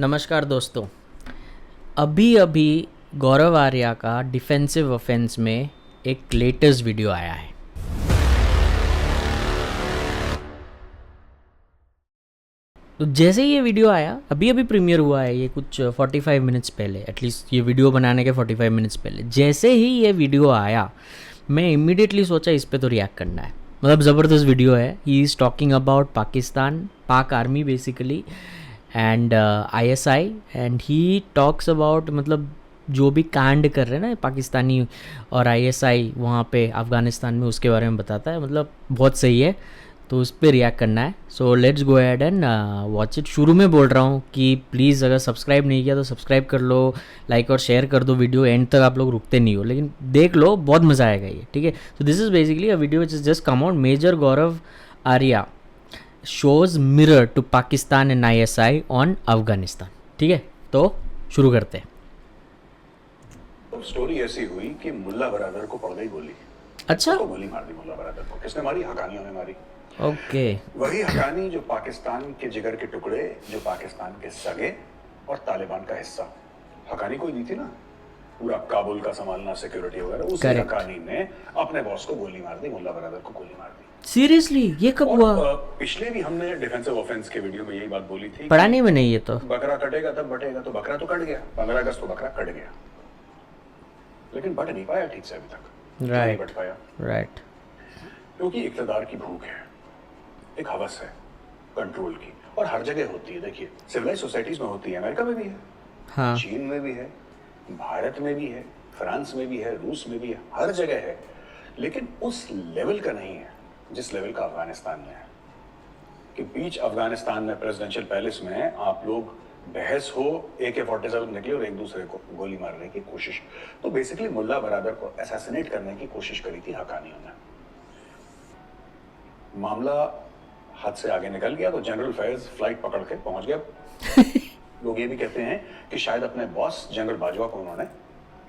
नमस्कार दोस्तों। अभी अभी गौरव आर्या का डिफेंसिव ऑफेंस में एक लेटेस्ट वीडियो आया है। तो जैसे ही ये वीडियो आया, अभी अभी प्रीमियर हुआ है ये कुछ 45 मिनट्स पहले, एटलीस्ट ये वीडियो बनाने के 45 मिनट्स पहले। जैसे ही ये वीडियो आया मैं इमीडिएटली सोचा इस पे तो रिएक्ट करना है। मतलब ज़बरदस्त वीडियो है। He is talking about Pakistan, Pak army basically, and ISI, and he talks about मतलब जो भी कांड कर रहे हैं ना पाकिस्तानी और आईएसआई वहाँ पे अफ़गानिस्तान में, उसके बारे में बताता है। मतलब बहुत सही है, तो उस पर रिएक्ट करना है। So let's go ahead and watch it. शुरू में बोल रहा हूँ कि प्लीज़ अगर सब्सक्राइब नहीं किया तो सब्सक्राइब कर लो, लाइक और शेयर कर दो वीडियो। एंड तक आप लोग रुकते नहीं हो, लेकिन देख लो, बहुत मज़ा आएगा ये, ठीक है। So this is basically a video which is just come out. Major Gaurav Arya shows mirror to Pakistan and ISI on Afghanistan. ठीक है, तो शुरू करते हैं। तो स्टोरी ऐसी हुई कि मुल्ला बरादर को पड़ गई गोली। अच्छा, तो गोली मार दी मुल्ला बरादर को। किसने मारी? हकानियों ने मारी। ओके। वही हकानी जो पाकिस्तान के जिगर के टुकड़े, जो पाकिस्तान के सगे और तालिबान का हिस्सा। हकानी कोई नहीं थी ना, पूरा काबुल का संभालना, सिक्योरिटी वगैरह। उसी Correct. हकानी ने अपने बॉस को गोली मार दी, मुल्ला बरादर को गोली मार दी। सीरियसली ये कब हुआ? पिछले भी हमने डिफेंसिव ऑफेंस के वीडियो में यही बात बोली थी। पढ़ा नहीं मैंने ये तो। बकरा कटेगा तब बटेगा, तो बकरा तो कट गया। 15 अगस्त को बकरा कट गया, लेकिन बट नहीं पाया ठीक से अभी तक। क्यों नहीं बट पाया? राइट। क्योंकि इक़्तिदार की भूख है, एक हवस है कंट्रोल की, और हर जगह होती है। देखिए, सिविलाइज सोसाइटीज में होती है, अमेरिका में भी है, हाँ, चीन में भी है, भारत में भी है, फ्रांस में भी है, रूस में भी है, हर जगह है। लेकिन उस लेवल का नहीं है जिस लेवल का अफगानिस्तान में है। कि बीच अफगानिस्तान में प्रेसिडेंशियल पैलेस में आप लोग बहस हो, AK-47 निकले और एक दूसरे को गोली मारने की कोशिश। तो बेसिकली मुल्ला बरादर को असैसिनेट करने की कोशिश करी थी हकानियों ने। मामला हद से आगे निकल गया तो जनरल फैज फ्लाइट पकड़ के पहुंच गया। लोग ये भी कहते हैं कि शायद अपने बॉस जनरल बाजवा को उन्होंने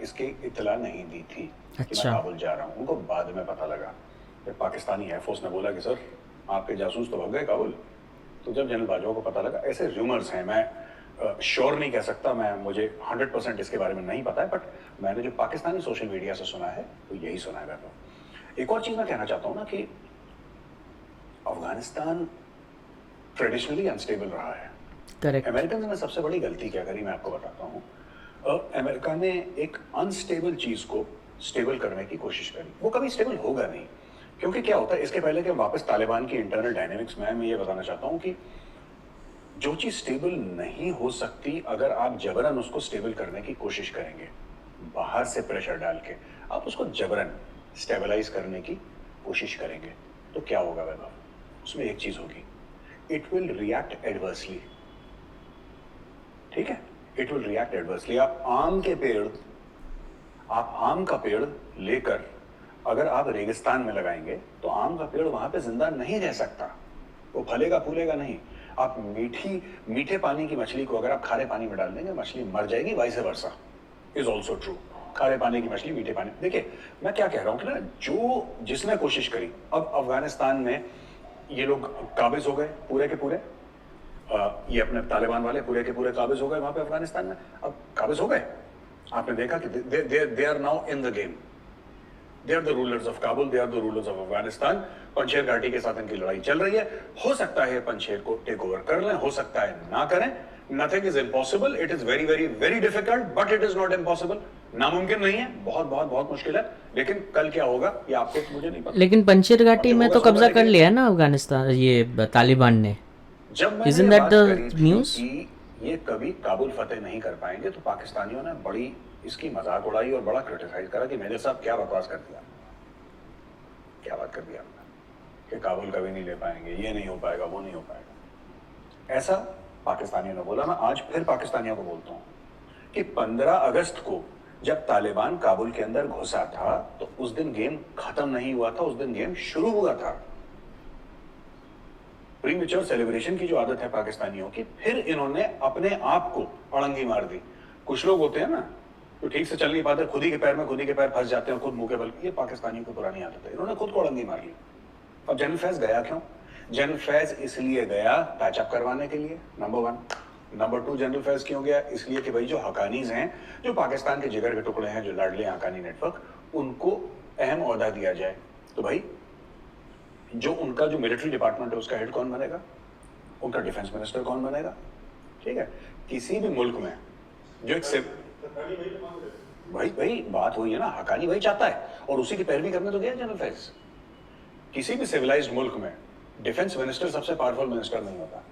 इसकी इत्तला नहीं दी थी कि अच्छा। मैं काबुल जा रहा हूं। उनको बाद में पता लगा। फिर पाकिस्तानी एयरफोर्स ने बोला कि सर आपके जासूस तो भाग गए काबुल। तो जब जनरल बाजवा को पता लगा, ऐसे रूमर्स हैं, मैं श्योर नहीं कह सकता, मुझे 100% इसके बारे में नहीं पता है, बट मैंने जो पाकिस्तानी सोशल मीडिया से सुना है तो यही सुना है। एक और चीज मैं कहना चाहता हूं ना कि अफगानिस्तान ट्रेडिशनली अनस्टेबल रहा है। करेक्ट। अमेरिकन ने सबसे बड़ी गलती क्या करी, मैं आपको बताता हूं। अमेरिका ने एक अनस्टेबल चीज को स्टेबल करने की कोशिश करी। वो कभी स्टेबल होगा नहीं, क्योंकि क्या होता है, इसके पहले कि वापस तालिबान की इंटरनल डायनेमिक्स में मैं ये बताना चाहता हूं कि जो चीज स्टेबल नहीं हो सकती, अगर आप जबरन उसको स्टेबल करने की कोशिश करेंगे, बाहर से प्रेशर डाल के आप उसको जबरन स्टेबलाइज करने की कोशिश करेंगे, तो क्या होगा वैभव? उसमें एक चीज होगी, इट विल रिएक्ट एडवर्सली। ठीक है, इट विल रिएक्ट एडवर्सली। आप आम का पेड़ लेकर अगर आप रेगिस्तान में लगाएंगे तो आम का पेड़ वहां पे जिंदा नहीं रह सकता, वो फलेगा फूलेगा नहीं। आप मीठे पानी की मछली को अगर आप खारे पानी में डाल देंगे, मछली मर जाएगी। Vice versa is also true. खारे पानी की मछली मीठे पानी। देखिए मैं क्या कह रहा हूं कि ना, जिसने कोशिश करी, अब अफगानिस्तान में ये लोग काबिज हो गए पूरे के पूरे। ये अपने तालिबान वाले पूरे के पूरे काबिज हो गए वहां पे अफगानिस्तान में। अब काबिज हो गए, आपने देखा कि they are now in the game. They are the rulers of Kabul, they are the rulers of Afghanistan. Panjshir घाटी के साथ इनकी लड़ाई चल रही है। हो सकता है पंजशेर को टेक ओवर कर लें, हो सकता है ना करें। Nothing is impossible. It is very very very difficult, but it is not impossible. नामुमकिन नहीं है, बहुत बहुत बहुत मुश्किल है। लेकिन कल क्या होगा ये आपको मुझे नहीं पता। लेकिन पंजशेर घाटी में तो कब्जा कर लिया है ना अफगानिस्तान, ये तालिबान ने। जब मैंने Isn't ये that बात the करी थी news? कि ये कभी काबुल फतेह नहीं कर पाएंगे, तो पाकिस्तानियों ने बड़ी इसकी मजाक उड़ाई और बड़ा क्रिटिसाइज करा कि मेरे साहब क्या बकवास कर दिया, क्या बात कर दिया आपने कि काबुल कभी नहीं ले पाएंगे, ये नहीं हो पाएगा, वो नहीं हो पाएगा। ऐसा पाकिस्तानियों ने बोला। मैं आज फिर पाकिस्तानियों को बोलता हूं कि 15 अगस्त को जब तालिबान काबुल के अंदर घुसा था, तो उस दिन गेम खत्म नहीं हुआ था, उस दिन गेम शुरू हुआ था। प्रीमेच्योर सेलिब्रेशन की जो आदत है पाकिस्तानियों की, फिर इन्होंने अपने आप को अड़ंगी मार दी। कुछ लोग होते हैं ना तो ठीक से चल नहीं पाते, खुद ही के पैर फंस जाते हैं, खुद मुंह के बल। ये पाकिस्तानियों की पुरानी आदत है, इन्होंने खुद को अड़ंगी मार ली। अब जनरल फैज गया क्यों? जनरल फैज इसलिए गया पैचअप करवाने के लिए, नंबर 1। नंबर 2 जनरल फैज क्यों गया? इसलिए कि भाई जो हकानीज हैं, जो पाकिस्तान के जिगर के टुकड़े हैं, जो लाडले हकानी नेटवर्क, उनको अहम ओहदा दिया जाए। तो भाई जो उनका जो मिलिट्री डिपार्टमेंट है उसका हेड कौन बनेगा? उनका डिफेंस मिनिस्टर कौन बनेगा? ठीक है, किसी भी मुल्क में जो एक भाई भाई बात हुई है ना, हकानी वही चाहता है और उसी की पैरवी करने तो गया जनरल फैज। किसी भी सिविलाइज्ड मुल्क में डिफेंस मिनिस्टर सबसे पावरफुल मिनिस्टर नहीं होता।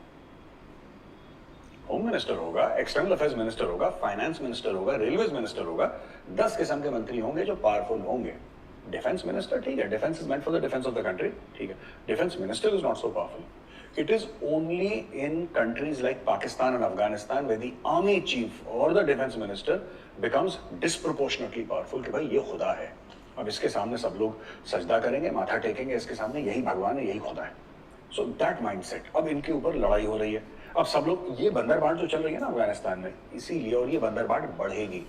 होम मिनिस्टर होगा, एक्सटर्नल अफेयर्स मिनिस्टर होगा, फाइनेंस मिनिस्टर होगा, रेलवेज मिनिस्टर होगा, 10 किस्म के मंत्री होंगे जो पावरफुल होंगे। डिफेंस मिनिस्टर ठीक है, defence is meant for the defence of the country, ठीक है, defence minister is not so powerful. It is only in countries like Pakistan and Afghanistan where the army chief और the defence minister becomes disproportionately powerful कि भाई ये खुदा है, अब इसके सामने सब लोग सजदा करेंगे, माथा टेकेंगे, इसके सामने यही भगवान है, यही खुदा है। सो दैट माइंडसेट, अब इनके ऊपर लड़ाई हो रही है। अब सब लोग, ये बंदरबाट जो चल रही है ना अफगानिस्तान में, इसीलिए, और ये बंदरबाट बढ़ेगी।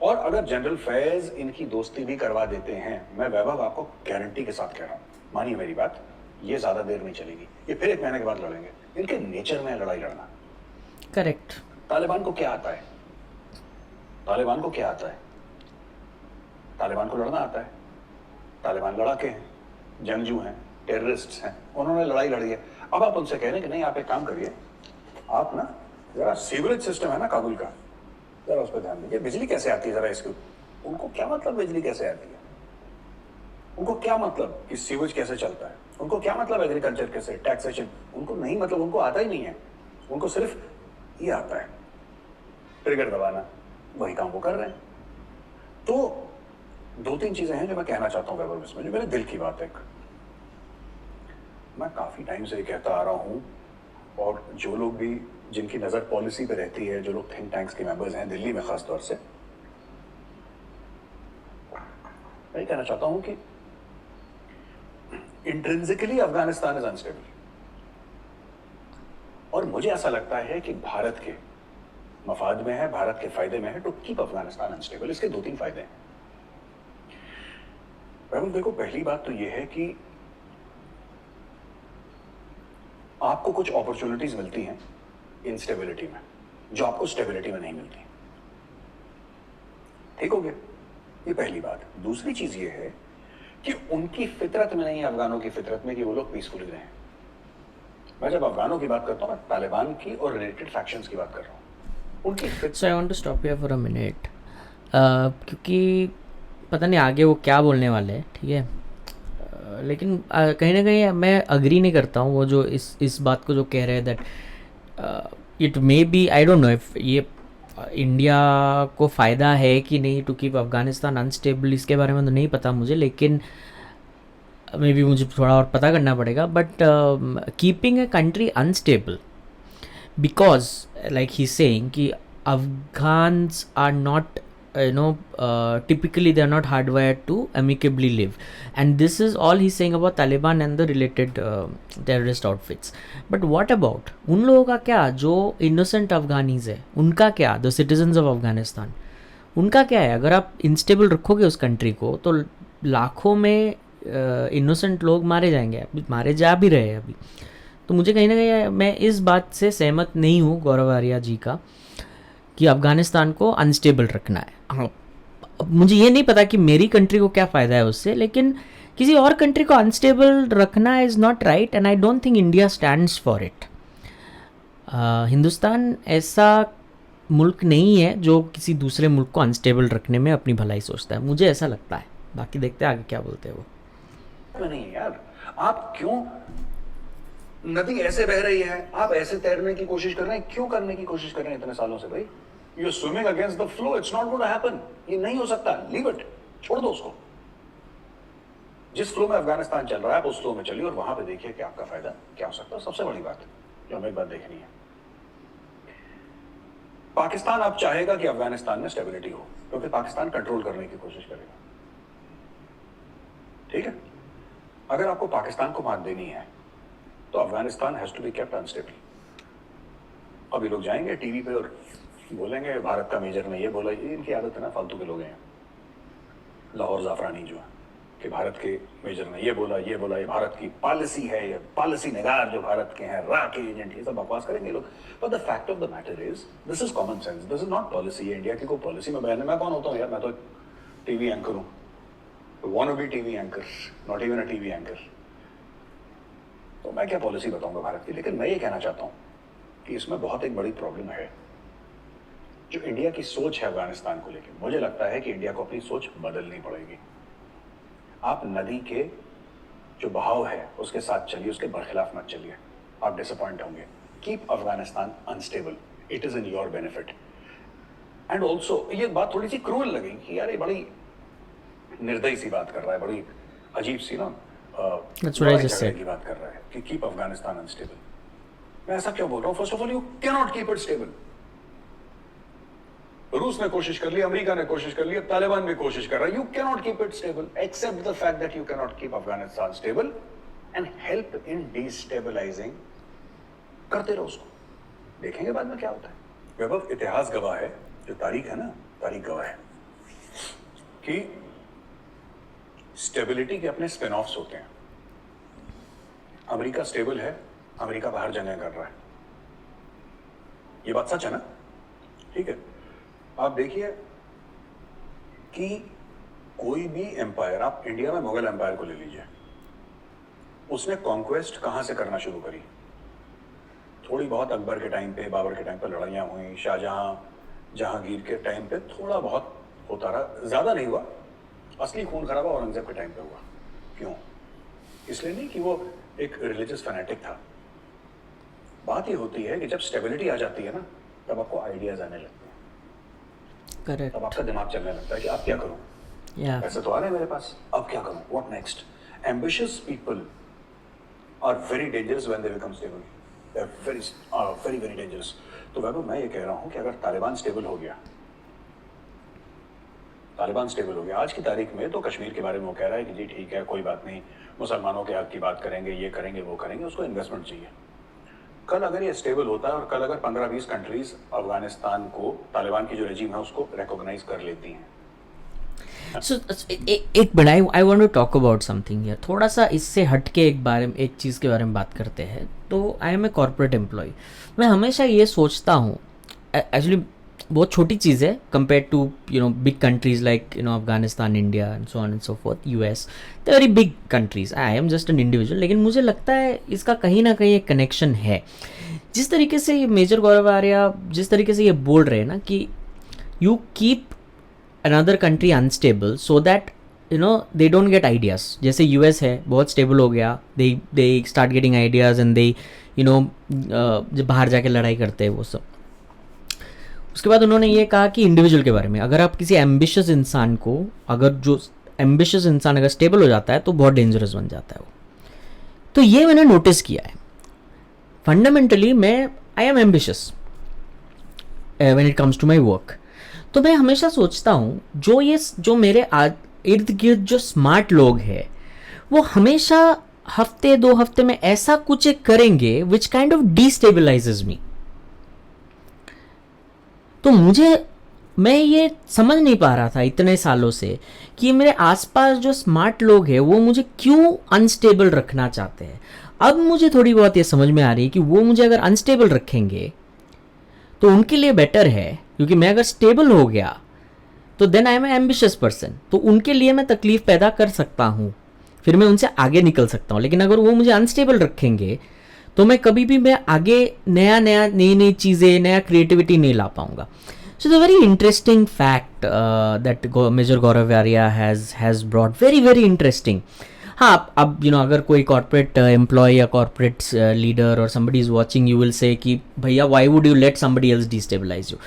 और अगर जनरल फैज इनकी दोस्ती भी करवा देते हैं, मैं वैभव आपको गारंटी के साथ कह रहा हूं, मानिए मेरी बात, ये ज्यादा देर नहीं चलेगी, ये फिर 1 महीने के बाद लड़ेंगे। इनके नेचर में है लड़ाई लड़ना। करेक्ट। तालिबान को क्या आता है? तालिबान को क्या आता है? तालिबान को लड़ना आता है। तालिबान लड़ाके हैं, जंगजू हैं, टेररिस्ट हैं, उन्होंने लड़ाई लड़ी है। अब आप उनसे कह रहे हैं कि नहीं, आप एक काम करिए, आप ना जरा सीवरेज सिस्टम है ना काबुल का, जरा उस पर ध्यान दीजिए, बिजली कैसे आती है जरा इसके। उनको क्या मतलब बिजली कैसे आती है? उनको क्या मतलब कि सीवेज कैसे चलता है? उनको क्या मतलब एग्रीकल्चर कैसे, टैक्सेशन? उनको नहीं, मतलब उनको आता ही नहीं है। उनको सिर्फ ये आता है, ट्रिगर दबाना, वही काम वो कर रहे हैं। तो 2-3 चीजें हैं जो मैं कहना चाहता हूं वैभव इसमें, जो मेरे दिल की बात है। मैं काफी टाइम से ये कहता आ रहा हूं, और जो लोग भी, जिनकी नजर पॉलिसी पे रहती है, जो लोग थिंक टैंक्स के मेंबर्स हैं दिल्ली में खास तौर से, मैं ये कहना चाहता हूं कि इंट्रिंसिकली अफगानिस्तान इज अनस्टेबल, और मुझे ऐसा लगता है कि भारत के मफाद में है, भारत के फायदे में है टू कीप अफगानिस्तान अनस्टेबल। इसके 2-3 फायदे हैं। देखो, पहली बात तो यह है कि आपको कुछ अपॉर्चुनिटीज मिलती हैं इंस्टेबिलिटी में, जो आपको स्टेबिलिटी में नहीं मिलती। ठीक हो गया, ये पहली बात। दूसरी चीज ये है कि उनकी फितरत में नहीं है, अफगानों की फितरत में, कि वो लोग पीसफुली रहें। मैं जब अफगानों की बात करता हूं, मैं तालिबान की और रिलेटेड फैक्शंस की बात कर रहा हूं। उनकी so I want to stop here for a minute, क्योंकि पता नहीं आगे वो क्या बोलने वाले हैं, ठीक है। लेकिन कहीं ना कहीं मैं अग्री नहीं करता हूँ वो जो इस बात को जो कह रहे हैं that it may be, I don't know if ये इंडिया को फ़ायदा है कि नहीं टू कीप अफगानिस्तान अनस्टेबल, इसके बारे में तो नहीं पता मुझे, लेकिन मे बी मुझे थोड़ा और पता करना पड़ेगा। But keeping a country unstable because like he saying कि Afghans are not typically they are not hardwired to amicably live, and this is all he's saying about Taliban and the related terrorist outfits. But what about उन लोगों का क्या, जो innocent Afghanis है, उनका क्या, the citizens of Afghanistan, उनका क्या है? अगर आप इंस्टेबल रखोगे उस कंट्री को तो लाखों में इनोसेंट लोग मारे जाएंगे, मारे जा भी रहे हैं अभी। तो मुझे कहीं ना कहीं मैं इस बात से सहमत नहीं हूँ गौरव आर्या जी का कि अफ़गानिस्तान को अनस्टेबल रखना है। हाँ, मुझे ये नहीं पता कि मेरी कंट्री को क्या फ़ायदा है उससे, लेकिन किसी और कंट्री को अनस्टेबल रखना is not right, and I don't think India stands for it. Hindustan ऐसा मुल्क नहीं है जो किसी दूसरे मुल्क को अनस्टेबल रखने में अपनी भलाई सोचता है, मुझे ऐसा लगता है। बाकी देखते हैं आगे क्या बोलते हैं वो। नहीं यार, आप क्यों, नदी ऐसे बह रही है, आप ऐसे तैरने की कोशिश कर रहे हैं, क्यों करने की कोशिश कर रहे हैं इतने सालों से? भाई you are swimming against the flow, it's not going to happen, ये नहीं हो सकता, लीव इट, छोड़ दो उसको। जिस फ्लो में अफगानिस्तान चल रहा है आप उस फ्लो में चलिए, और वहां पे देखिए कि आपका फायदा क्या हो सकता है। सबसे बड़ी बात जो हमें एक बात देखनी है, पाकिस्तान अब चाहेगा कि अफगानिस्तान में स्टेबिलिटी हो, क्योंकि पाकिस्तान कंट्रोल करने की कोशिश करेगा। ठीक है, अगर आपको पाकिस्तान को मात देनी है तो Afghanistan has to be kept unstable. अभी लोग जाएंगे टीवी पे और बोलेंगे भारत का मेजर ने ये बोला, ये इनकी आदत है ना, फालतू के लोग हैं, लाहौर जाफरानी जो है, कि भारत के मेजर ने ये बोला, ये भारत की पॉलिसी है, ये पॉलिसी निगार जो भारत के हैं, रा के एजेंट, ये सब बकवास करेंगे लोग। But the fact of the matter is this is common sense, this is not policy. India की कोई पॉलिसी में बयान है? मैं कौन होता हूँ यार, मैं तो टीवी एंकर हूँ, want be TV anchor, not even a TV anchor. तो मैं क्या पॉलिसी बताऊंगा भारत की। लेकिन मैं ये कहना चाहता हूं कि इसमें बहुत एक बड़ी प्रॉब्लम है, जो इंडिया की सोच है अफगानिस्तान को लेकर। मुझे लगता है कि इंडिया को अपनी सोच बदलनी पड़ेगी। आप नदी के जो बहाव है उसके साथ चलिए, उसके बरखिलाफ मत चलिए, आप डिसअपॉइंट होंगे। Keep Afghanistan unstable, it is in your benefit. And also ये बात थोड़ी सी क्रूअल लगी कि यार ये बड़ी निर्दयी सी बात कर रहा है, बड़ी अजीब सी ना की बात कर रहा है कि कीप अफगानिस्तान अनस्टेबल। मैं ऐसा क्यों बोल रहा हूं? First of all, you can not keep it stable. रूस ने कोशिश कर ली, अमेरिका ने कोशिश कर ली, अब तालिबान भी कोशिश कर रहा है। You can not keep it stable, except the fact that you can not keep Afghanistan stable and help in destabilising. करते रहो उसको, देखेंगे बाद में क्या होता है। वैभव, इतिहास गवाह है, जो तारीख है ना, तारीख गवाह है कि स्टेबिलिटी के अपने स्पिन ऑफ्स होते हैं। अमेरिका स्टेबल है, अमेरिका बाहर जंगें कर रहा है, ये बात सच है ना? ठीक है, आप देखिए कि कोई भी एम्पायर, आप इंडिया में मुगल एम्पायर को ले लीजिए, उसने कॉन्क्वेस्ट कहां से करना शुरू करी? थोड़ी बहुत अकबर के टाइम पे, बाबर के टाइम पे लड़ाइयां हुई, शाहजहां, जहांगीर के टाइम पे थोड़ा बहुत होता रहा, ज्यादा नहीं हुआ। असली खून खराबा औरंगजेब के टाइम पे हुआ। क्यों? इसलिए नहीं कि वो एक रिलीजियस फैनेटिक था। बात ये होती है कि जब स्टेबिलिटी आ जाती है ना, तब आपको आइडियाज आने लगते हैं। करेक्ट। तब आपका दिमाग चलने लगता है कि अब क्या करूं, पैसे तो आ रहे हैं मेरे पास, अब क्या करूं, what next. Ambitious people are very dangerous when they become stable, they are very very dangerous. तो वैभव, मैं ये कह रहा हूं कि अगर तालिबान स्टेबल हो गया, तालिबान स्टेबल हो गया, आज की तारीख में तो कश्मीर के बारे में वो कह रहा है कि जी ठीक है, कोई बात नहीं, मुसलमानों के हक की बात करेंगे, ये करेंगे, वो करेंगे, उसको इन्वेस्टमेंट चाहिए। कल अगर ये स्टेबल होता है और कल अगर 15-20 कंट्रीज अफगानिस्तान को, तालिबान की जो रेजिम है उसको रिकॉग्नाइज कर लेती हैं। सो एक मिनट, I want to talk about something here. थोड़ा सा इससे हट के एक चीज़ के बारे में बात करते हैं। तो I am a corporate employee. मैं हमेशा ये सोचता हूँ, एक्चुअली बहुत छोटी चीज़ है compare to big countries like Afghanistan, India and so on and so forth, US, the very big countries. I am just an individual. लेकिन मुझे लगता है इसका कहीं ना कहीं एक कनेक्शन है। जिस तरीके से ये मेजर गौरव आर्या जिस तरीके से ये बोल रहे हैं ना कि you keep another country unstable so that they don't get ideas. जैसे यूएस है, बहुत स्टेबल हो गया, they start getting ideas and they जब बाहर जाके लड़ाई करते हैं वो सब। उसके बाद उन्होंने ये कहा कि इंडिविजुअल के बारे में, अगर आप किसी एम्बिशियस इंसान को, अगर स्टेबल हो जाता है तो बहुत डेंजरस बन जाता है वो। तो ये मैंने नोटिस किया है। Fundamentally I am ambitious when it comes to my work. तो मैं हमेशा सोचता हूँ जो मेरे इर्द गिर्द जो स्मार्ट लोग हैं, वो हमेशा हफ्ते 2 हफ्ते में ऐसा कुछ एक करेंगे विच काइंड ऑफ डिस्टेबलाइजेज मी। तो मैं ये समझ नहीं पा रहा था इतने सालों से कि मेरे आसपास जो स्मार्ट लोग हैं वो मुझे क्यों अनस्टेबल रखना चाहते हैं। अब मुझे थोड़ी बहुत ये समझ में आ रही है कि वो मुझे अगर अनस्टेबल रखेंगे तो उनके लिए बेटर है, क्योंकि मैं अगर स्टेबल हो गया तो then I am ambitious person, तो उनके लिए मैं तकलीफ पैदा कर सकता हूँ, फिर मैं उनसे आगे निकल सकता हूँ। लेकिन अगर वो मुझे अनस्टेबल रखेंगे तो मैं कभी भी आगे नई चीज़ें, नया क्रिएटिविटी नहीं ला पाऊंगा। So the very interesting fact that major Gaurav Arya has brought, very very interesting. हाँ, अब अगर कोई कॉर्पोरेट एम्प्लॉय या कॉर्पोरेट लीडर और somebody is watching, you will say कि भैया why would you let somebody else destabilise you.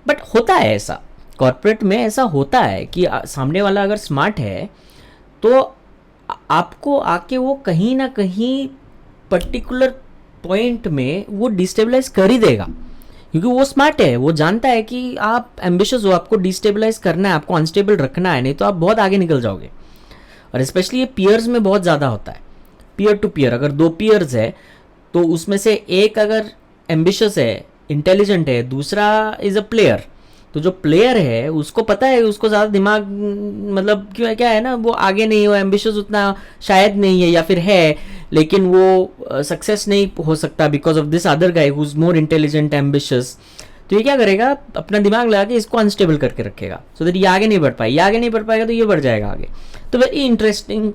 But होता है ऐसा, कॉर्पोरेट में ऐसा होता है कि सामने वाला अगर स्मार्ट है तो आपको आके वो कहीं ना कहीं पर्टिकुलर पॉइंट में वो डिस्टेबलाइज कर ही देगा, क्योंकि वो स्मार्ट है। वो जानता है कि आप एम्बिशियस हो, आपको डिस्टेबलाइज करना है, आपको अनस्टेबल रखना है, नहीं तो आप बहुत आगे निकल जाओगे। और स्पेशली ये पीयर्स में बहुत ज़्यादा होता है, पीयर टू पीयर। अगर 2 पीयर्स है तो उसमें से एक अगर एम्बिशियस है, इंटेलिजेंट है, दूसरा इज़ अ प्लेयर, तो जो प्लेयर है उसको पता है, उसको ज़्यादा दिमाग मतलब क्यों क्या है ना, वो आगे नहीं हो, एम्बिशियस उतना शायद नहीं है, या फिर है लेकिन वो सक्सेस नहीं हो सकता because of this other guy who is more intelligent ambitious. तो ये क्या करेगा, अपना दिमाग लगा के इसको अनस्टेबल करके रखेगा, सो दैट ये आगे नहीं बढ़ पाए, ये आगे नहीं बढ़ पाएगा तो ये बढ़ जाएगा आगे। तो very interesting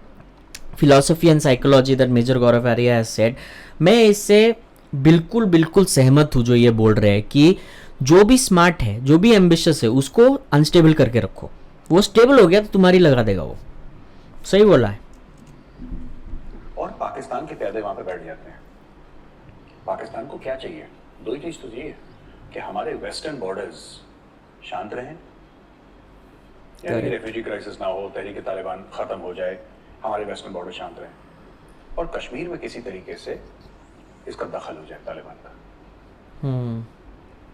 philosophy and psychology that major Gaurav Arya has said. मैं इससे बिल्कुल बिल्कुल सहमत हूँ जो ये बोल रहे हैं कि जो भी स्मार्ट है, जो भी एम्बिशियस है, उसको अनस्टेबल करके रखो, वो स्टेबल हो गया तो तुम्हारी लगा देगा वो। सही बोला है। और पाकिस्तान के प्यादे वहां पे बैठ जाते हैं। पाकिस्तान को क्या चाहिए? दो ही चीज तो चाहिए कि हमारे वेस्टर्न बॉर्डर्स शांत रहें, यानी रेफ्यूजी क्राइसिस ना हो, तहरीक तालिबान खत्म हो जाए, हमारे वेस्टर्न बॉर्डर शांत रहें, और कश्मीर में किसी तरीके से इसका दखल हो जाए तालिबान का।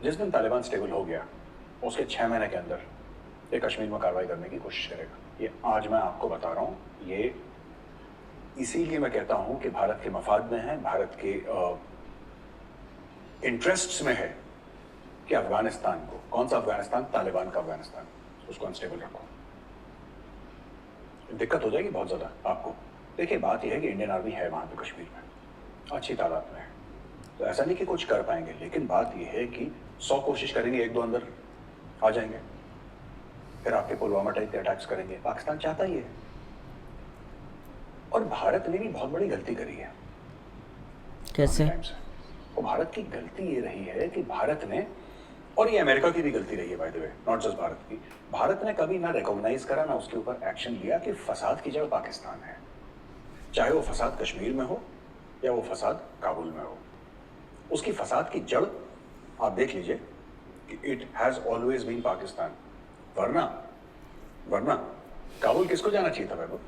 जिस दिन तालिबान स्टेबल हो गया उसके 6 महीने के अंदर ये कश्मीर में कार्रवाई करने की कोशिश करेगा। ये आज मैं आपको बता रहा हूँ, ये इसीलिए मैं कहता हूं कि भारत के मफाद में है, भारत के इंटरेस्ट्स में है कि अफगानिस्तान को, कौन सा अफगानिस्तान, तालिबान का अफगानिस्तान, उसको अनस्टेबल रखो। दिक्कत हो जाएगी बहुत ज्यादा आपको। देखिए बात यह है कि इंडियन आर्मी है वहां पे कश्मीर में, अच्छी तादाद में है, तो ऐसा नहीं कि कुछ कर पाएंगे, लेकिन बात यह है कि 100 कोशिश करेंगे, 1-2 अंदर आ जाएंगे, फिर आपके पुलवामा टाइप के अटैक्स करेंगे। पाकिस्तान चाहता ही है, और भारत ने भी बहुत बड़ी गलती करी है। कैसे? वो भारत की गलती ये रही है कि भारत ने, और ये अमेरिका की भी गलती रही है by the way, not just Bharat की, भारत ने कभी ना रिकॉग्नाइज करा ना उसके ऊपर एक्शन लिया कि फसाद की जड़ पाकिस्तान है, चाहे वो फसाद कश्मीर में हो या वो फसाद काबुल में हो। उसकी फसाद की जड़ आप देख लीजिए कि it has always been Pakistan. वरना काबुल किसको जाना चाहिए था वैभव?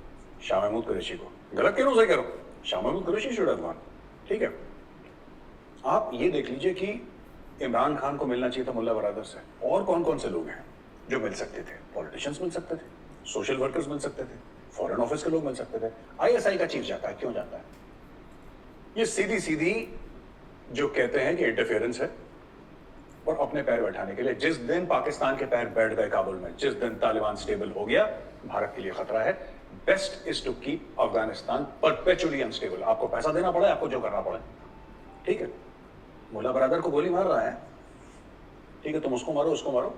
शाह महमूद कुरैशी को। गलत क्यों से कह रहा हूं? Shah Mahmood Qureshi should have gone. ठीक है, आप ये देख लीजिए कि इमरान खान को मिलना चाहिए था मुल्ला बरादर से, और कौन कौन से लोग हैं जो मिल सकते थे? पॉलिटिशियंस मिल सकते थे, सोशल वर्कर्स मिल सकते थे, फॉरेन ऑफिस के लोग मिल सकते थे। आईएसआई का चीफ जाता है, क्यों जाता है? ये सीधी सीधी जो कहते हैं कि इंटरफेरेंस है, और अपने पैर बैठाने के लिए। जिस दिन पाकिस्तान के पैर बैठ गए काबुल में, जिस दिन तालिबान स्टेबल हो गया, भारत के लिए खतरा है। Best is to keep Afghanistan perpetually unstable. आपको पैसा देना पड़े, आपको जो करना पड़े, ठीक है। मुल्ला बरादर को गोली मार रहा है, ठीक है, तुम उसको मारो, उसको मारो,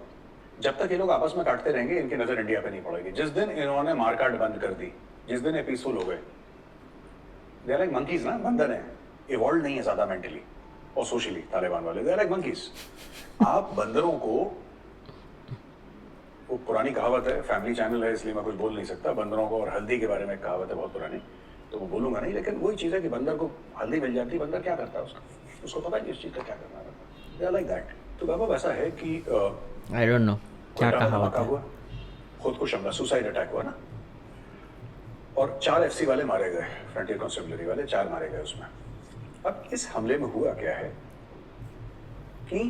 जब तक ये लोग आपस में काटते रहेंगे इनकी नजर इंडिया पे नहीं पड़ेगी। जिस दिन इन्होंने मारकाट बंद कर दी, जिस दिन ये पीसफुल हो गए, दे आर लाइक मंकीज ना, बंदर है, इवॉल्व नहीं है ज्यादा मेंटली और सोशली। तालिबान वाले दे आर लाइक मंकीज। आप बंदरों को, वो पुरानी कहावत है, फैमिली चैनल है इसलिए मैं कुछ बोल नहीं सकता, बंदरों को और हल्दी के बारे में कहावत है बहुत पुरानी, तो वो बोलूंगा नहीं, लेकिन वही चीज है कि बंदर को हल्दी मिल जाती, बंदर क्या करता है उसको पता है इस चीज का क्या करना है। They are like that. तो बाबा ऐसा है कि आई डोंट नो क्या कहावत है। खुद को शमला, सुसाइड अटैक हुआ ना, और 4 एफसी वाले मारे गए, फ्रंटियर कॉन्स्टेबलरी वाले 4 मारे गए उसमें। अब इस हमले में हुआ क्या है कि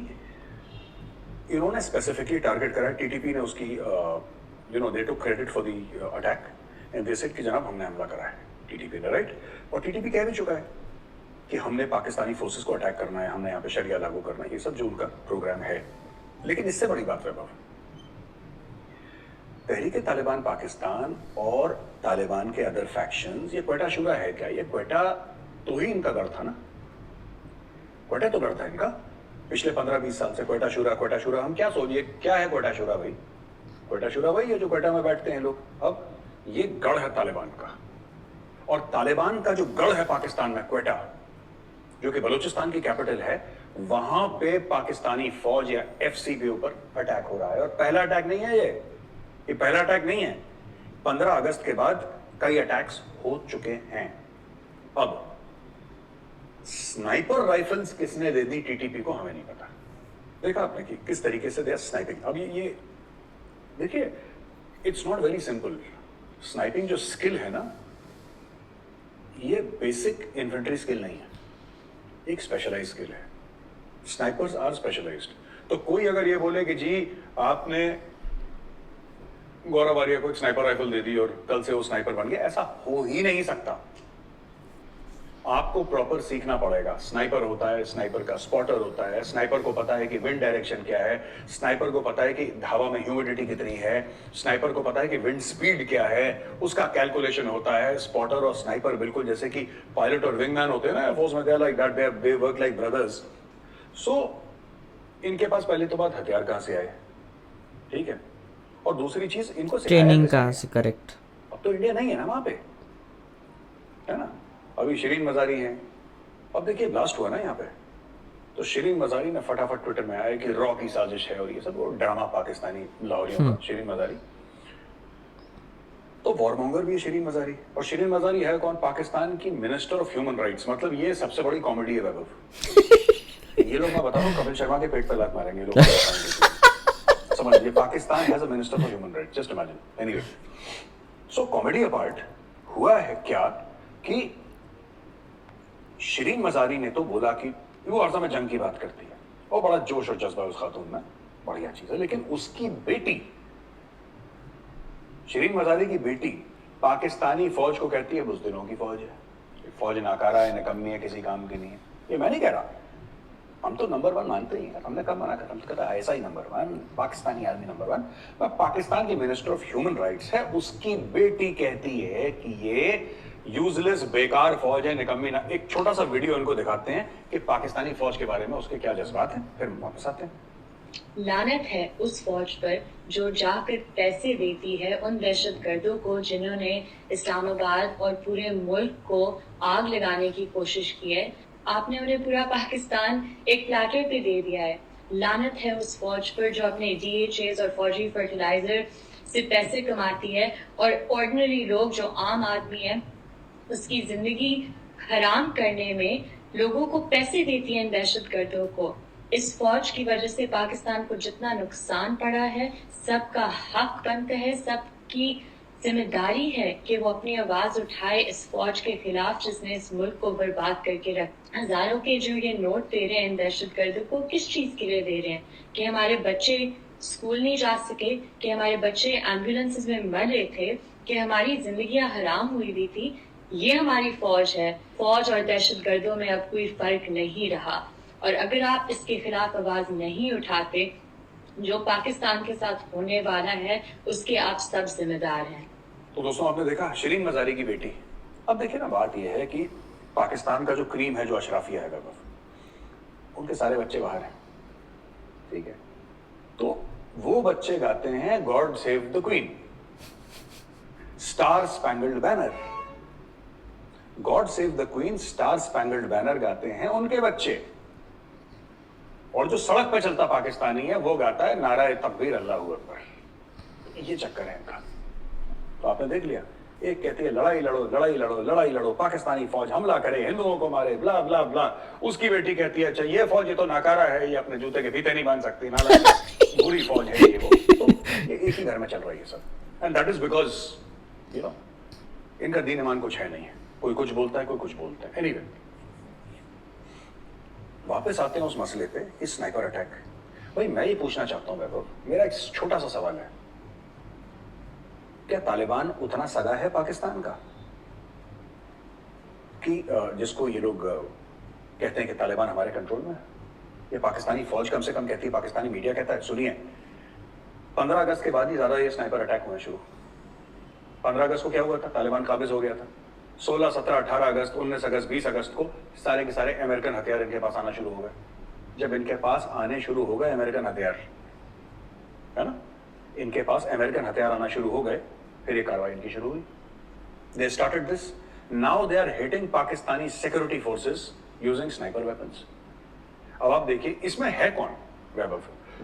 इन्होंने स्पेसिफिकली टारगेट करा, टीटीपी ने उसकी they took credit for the attack and they said कि जनाब हमने हमला करा है, टीटीपी ने, राइट। और टीटीपी कह भी चुका है कि हमने पाकिस्तानी फोर्सेस को अटैक करना है, हमने यहाँ पे शरिया लागू करना है, ये सब जो उनका प्रोग्राम है। लेकिन इससे बड़ी बात वैभव, तहरीक तालिबान पाकिस्तान और तालिबान के अदर फैक्शंस, ये क्वेटा शुरा है क्या? ये क्वेटा तो ही इनका गढ़ था ना, क्वेटा तो गढ़ था इनका पिछले 15-20 साल से। क्वेटा शुरा हम क्या सोचिए, क्या है क्वेटा शुरा भाई? क्वेटा शुरा भाई ये जो क्वेटा में बैठते हैं लोग। अब ये गढ़ है तालिबान का, और तालिबान का जो गढ़ है पाकिस्तान में, क्वेटा, जो कि बलूचिस्तान की कैपिटल है, वहां पे पाकिस्तानी फौज या एफसी के ऊपर अटैक हो रहा है। और पहला अटैक नहीं है ये पहला अटैक नहीं है। 15 अगस्त के बाद कई अटैक्स हो चुके हैं। अब स्नाइपर राइफल्स किसने दे दी टीटीपी को, हमें नहीं पता। देखा आपने कि किस तरीके से दे स्नाइपिंग। अब ये देखिए, it's not very simple. Sniping जो स्किल है ना, ये बेसिक इन्फेंट्री स्किल नहीं है, एक स्पेशलाइज्ड स्किल है। Snipers are specialised. तो कोई अगर ये बोले कि जी आपने गौरव आर्या को एक स्नाइपर राइफल दे दी और कल से वो स्नाइपर बन गया, ऐसा हो ही नहीं सकता। आपको प्रॉपर सीखना पड़ेगा। स्नाइपर होता है, स्नाइपर का स्पॉटर होता है, स्नाइपर को पता है कि विंड डायरेक्शन क्या है, स्नाइपर को पता है कि हवा में ह्यूमिडिटी कितनी है, स्नाइपर को पता है कि विंड स्पीड क्या है, उसका कैलकुलेशन होता है। स्पॉटर और स्नाइपर बिल्कुल जैसे कि पायलट और विंगमैन होते हैं ना एयरफोर्स में, they are like that, they work like brothers. So इनके पास पहली तो बात हथियार कहां से आए, ठीक है, और दूसरी चीज इनको सिखाया ट्रेनिंग किसने? कहाँ से, करेक्ट। अब तो इंडिया नहीं है ना वहां पे, है ना। अभी शिरीन मजारी हैं, अब देखिए ब्लास्ट हुआ ना यहाँ पे, तो शिरीन मजारी ने फटाफट ट्विटर में आया कि रॉ की साजिश है और ये सब, वो ड्रामा पाकिस्तानी लाहौरियों का। शिरीन मजारी तो वॉरमोंगर भी है, शिरीन मजारी। और शिरीन मजारी है कौन? पाकिस्तान की मिनिस्टर ऑफ ह्यूमन राइट्स। मतलब ये सबसे बड़ी कॉमेडी है वैभव। ये लोग, मैं बता रहा हूँ, कपिल शर्मा के पेट पे लात मारेंगे ये लोग। समझ लीजिए, Pakistan has a minister for human rights, just imagine. Anyway, so comedy apart, हुआ है क्या कि शिरीन मजारी ने तो बोला कि वो अर्जा में जंग की बात करती है और बड़ा जोश और जज्बा उस खातून में, बढ़िया चीज है। लेकिन उसकी बेटी, शिरीन मजारी की बेटी, पाकिस्तानी फौज को कहती है बुज़दिलों की फौज है, फौज नाकारा है, निकम्मी है, किसी काम की नहीं है। ये मैं नहीं कह रहा, हम तो नंबर 1 मानते ही हैं, हमने कब मना कर, हम तो कहता है ऐसा ही number 1, Pakistani army number 1। Pakistan की मिनिस्टर ऑफ ह्यूमन राइट्स है, उसकी बेटी कहती है कि ये यूजलेस बेकार फौज है, निकम्मी ना। एक छोटा सा वीडियो इनको दिखाते हैं कि पाकिस्तानी फौज के बारे में उसके क्या जज्बात हैं, फिर वापस आते हैं। लानत है उस फौज पर जो जाकर पैसे देती है उन दहशतगर्दों को जिन्होंने इस्लामाबाद और पूरे मुल्क को आग लगाने की कोशिश की है। आपने उन्हें पूरा पाकिस्तान एक प्लेटर पे दे दिया है। लानत है उस फौज पर जो अपने DHAs और फौजी फर्टिलाइजर से पैसे कमाती है और ऑर्डिनरी लोग जो आम आदमी है उसकी जिंदगी हराम करने में लोगों को पैसे देती है इन दहशतगर्दों को। इस फौज की वजह से पाकिस्तान को जितना नुकसान पड़ा है, सबका हक बनता है, सबकी जिम्मेदारी है कि वो अपनी आवाज उठाए इस फौज के खिलाफ जिसने इस मुल्क को बर्बाद करके रखा। हजारों के जो ये नोट दे रहे हैं इन दहशतगर्दों को, किस चीज के लिए दे रहे हैं? कि हमारे बच्चे स्कूल नहीं जा सके, कि हमारे बच्चे एम्बुलेंसेस में मर रहे थे, कि हमारी जिंदगियां हराम हुई हुई थी। ये हमारी फौज है। फौज और दहशतगर्दों में अब कोई फर्क नहीं रहा। और अगर आप इसके खिलाफ आवाज नहीं उठाते, जो पाकिस्तान के साथ होने वाला है उसके आप सब जिम्मेदार हैं। तो दोस्तों, आपने देखा शिरीन मजारी की बेटी। अब देखिए ना, बात यह है कि पाकिस्तान का जो क्रीम है, जो अशराफिया है वैभव, उनके सारे बच्चे बाहर हैं, ठीक है। तो वो बच्चे गाते हैं God save the queen, star spangled banner. God save the queen, star spangled banner गाते हैं उनके बच्चे, और जो सड़क पे चलता पाकिस्तानी है वो गाता है नारा तकबीर अल्लाहू अकबर। ये चक्कर है इनका। तो आपने देख लिया, एक कहती है लड़ाई लड़ो लड़ाई लड़ो लड़ाई लड़ो, पाकिस्तानी फौज हमला करे, हिंदुओं को मारे, ब्ला ब्ला ब्ला। उसकी बेटी कहती है अच्छा ये फौज, ये तो नाकारा है, ये अपने जूते के फीते नहीं बांध सकती, नालायक बुरी फौज है ये वो। तो ये एक ही घर में चल रही है सब, and that is because you know इनका दीन ईमान कुछ है नहीं है। कोई कुछ बोलता है, कोई कुछ बोलता है। एनीवे, वापस आते हैं उस मसले पे, इस स्नाइपर अटैक। भाई मैं ये पूछना चाहता हूं वैभव, मेरा एक छोटा सा सवाल है, क्या तालिबान उतना सगा है पाकिस्तान का कि जिसको ये लोग कहते हैं कि तालिबान हमारे कंट्रोल में है? ये पाकिस्तानी फौज कम से कम कहती है, पाकिस्तानी मीडिया कहता है। सुनिए, 15 अगस्त के बाद ही ज्यादा ये स्नाइपर अटैक हुए शुरू। 15 अगस्त को क्या हुआ था? तालिबान काबिज हो गया था। 16, 17, 18 अगस्त, 19 अगस्त, 20 अगस्त को सारे के सारे अमेरिकन हथियार इनके पास आना शुरू हो गए। जब इनके पास आने शुरू हो गए अमेरिकन हथियार, है ना, इनके पास अमेरिकन हथियार आना शुरू हो गए, फिर ये कार्रवाई इनकी शुरू हुई। They started this, now they are hitting Pakistani security forces using sniper weapons. अब आप देखिए इसमें है कौन वैभव?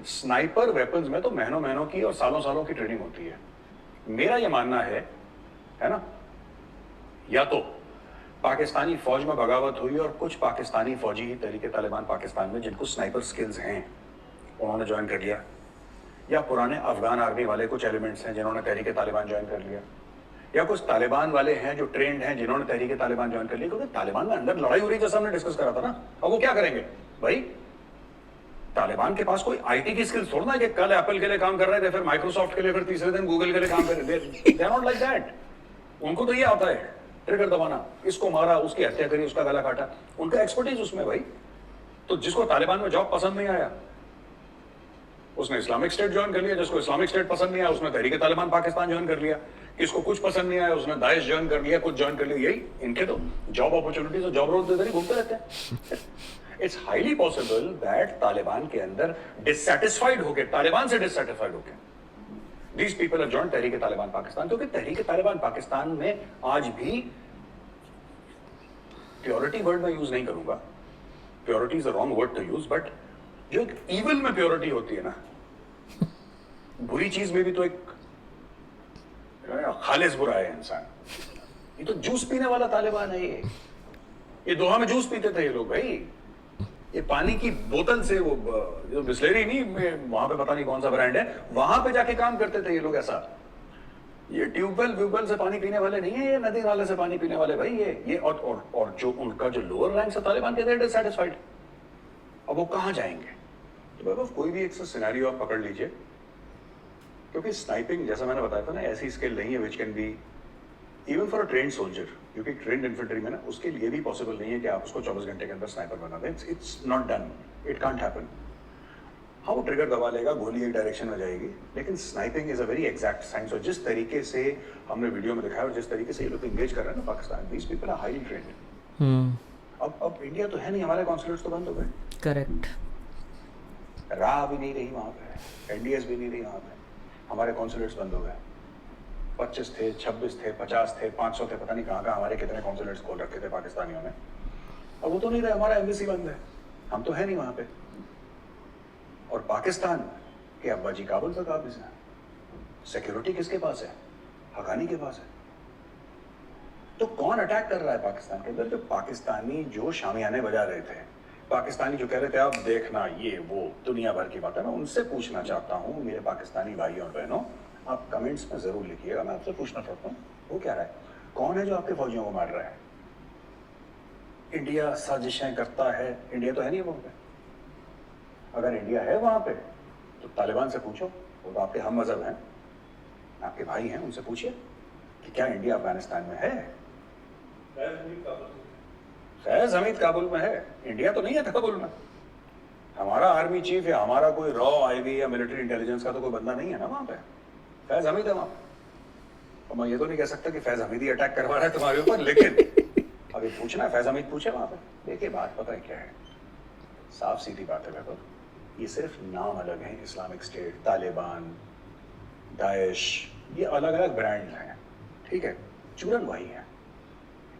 स्नाइपर वेपन्स में तो महीनों महीनों की और सालों सालों की ट्रेनिंग होती है। मेरा यह मानना है ना, या तो पाकिस्तानी फौज में बगावत हुई और कुछ पाकिस्तानी फौजी ही तहरीके तालिबान पाकिस्तान में जिनको स्नाइपर स्किल्स हैं उन्होंने ज्वाइन कर लिया, या पुराने अफगान आर्मी वाले कुछ एलिमेंट्स हैं जिन्होंने तहरीके तालिबान ज्वाइन कर लिया, या कुछ तालिबान वाले हैं जो ट्रेंड हैं जिन्होंने तहरीके तालिबान ज्वाइन कर लिया। क्योंकि तालिबान में अंदर लड़ाई हो रही, जैसा हमने डिस्कस करा था ना। अब वो क्या करेंगे भाई? तालिबान के पास कोई आईटी की स्किल्स थोड़ा ना कि कल एप्पल के लिए काम कर रहे थे, फिर माइक्रोसॉफ्ट के लिए, फिर तीसरे दिन गूगल के लिए काम कर रहे थे। They are not like that. उनको तो ये आता है ट्रिगर दबाना, इसको मारा, उसकी हत्या करी, उसका गला काटा, उनका एक्सपर्टीज उसमें भाई। तो जिसको तालिबान में जॉब पसंद नहीं आया उसने इस्लामिक स्टेट ज्वाइन कर लिया, जिसको इस्लामिक स्टेट पसंद नहीं आया उसने तहरीक तालिबान पाकिस्तान ज्वाइन कर लिया, किसको कुछ पसंद नहीं आया उसने दाइश ज्वाइन कर लिया, कुछ ज्वाइन कर लिया। यही इनके तो जॉब अपॉर्चुनिटीज और जॉब रोल इधर ही घूमते रहते हैं। It's highly possible that Taliban के अंदर डिससैटिस्फाइड होके, तालिबान से डिससैटिस्फाइड होके these people have joined तहरीक तालिबान पाकिस्तान, क्योंकि तहरीक तालिबान पाकिस्तान में आज भी, प्योरिटी वर्ड मैं यूज नहीं करूंगा, purity is a wrong word to use, but जो एक इविल में प्योरिटी होती है ना, बुरी चीज में भी तो एक खालिस बुरा है इंसान। ये तो जूस पीने वाला तालिबान है। ये दोहा में जूस पीते थे ये लोग भाई, ये पानी की बोतल से, वो जो बिस्लेरी नहीं, वहां पे पता नहीं कौन सा ब्रांड है, वहां पे जाके काम करते थे ये लोग। ऐसा ये ट्यूबवेल से पानी पीने वाले नहीं है, ये नदी नाले से पानी पीने वाले भाई। ये और जो उनका जो लोअर रैंक से तालिबान के, देर डिससैटिस्फाइड। अब वो कहां जाएंगे? तो बाबा कोई भी एक सिनेरियो आप पकड़ लीजिए, क्योंकि स्नाइपिंग जैसा मैंने बताया था ना, ऐसी स्किल नहीं है which can be even for a trend soldier, क्योंकि ट्रेंड इन्फेंट्री में ना उसके लिए भी पॉसिबल नहीं है कि आप उसको 24 घंटे के अंदर स्नाइपर बना दें। It's not done, it can't happen. हाँ, वो ट्रिगर दबा लेगा, गोली एक डायरेक्शन में जाएगी, लेकिन sniping is a very exact science. और जिस तरीके से हमने वीडियो में दिखाया और जिस तरीके से ये लोग एंगेज कर रहे हैं ना Pakistan, these people are highly trained. अब इंडिया तो है नहीं, हमारे कॉन्सुलेट्स तो बंद हो गए। करेक्ट। राह भी नहीं रही वहां पे, एनडीएस भी नहीं रही वहां पे, हमारे कॉन्सुलेट्स बंद हो गए। 25 थे, 26 थे, 50 थे, 500 थे, पता नहीं कहाँ कहाँ हमारे कितने कॉन्सुलेट्स खोल रखे थे पाकिस्तानियों ने। अब वो तो नहीं रहे, हमारा एम्बेसी बंद है, हम तो है नहीं वहां पे। और पाकिस्तान के अब्बा जी काबुल पे काबिज हैं। सिक्योरिटी किसके पास है? हकानी के पास है। तो कौन अटैक कर रहा है पाकिस्तान के अंदर? जो पाकिस्तानी जो शामियाने बजा रहे थे, पाकिस्तानी जो कह रहे थे अब देखना ये वो दुनिया भर की बात है। मैं उनसे पूछना चाहता हूँ, मेरे पाकिस्तानी भाइयों और बहनों, आप कमेंट्स में जरूर लिखिएगा, मैं आपसे पूछना चाहता हूँ वो क्या रहा है, कौन है जो आपके फौजियों को मार रहा है? इंडिया साजिशें करता है, इंडिया तो है नहीं वहां पे। अगर इंडिया है वहां पे तो तालिबान से पूछो, वो तो आपके हम मजहब हैं, आपके भाई हैं, उनसे पूछिए कि क्या इंडिया अफगानिस्तान में है? फैज हमीद काबुल में है, इंडिया तो नहीं है काबुल में। हमारा आर्मी चीफ या हमारा कोई रॉ आईबी या मिलिट्री इंटेलिजेंस का तो कोई बंदा नहीं है ना वहां पे। फैज हमीद है वहां। और मैं ये तो नहीं कह सकता कि फैज हमीद ही अटैक करवा रहा है तुम्हारे ऊपर, लेकिन अभी पूछना है, फैज हमीद पूछे वहां पे। देखिए बात पता है क्या है, साफ सीधी बात है। देखो ये सिर्फ नाम अलग है, इस्लामिक स्टेट, तालिबान, दाइश, ये अलग अलग ब्रांड हैं, ठीक है, चूरन वही है।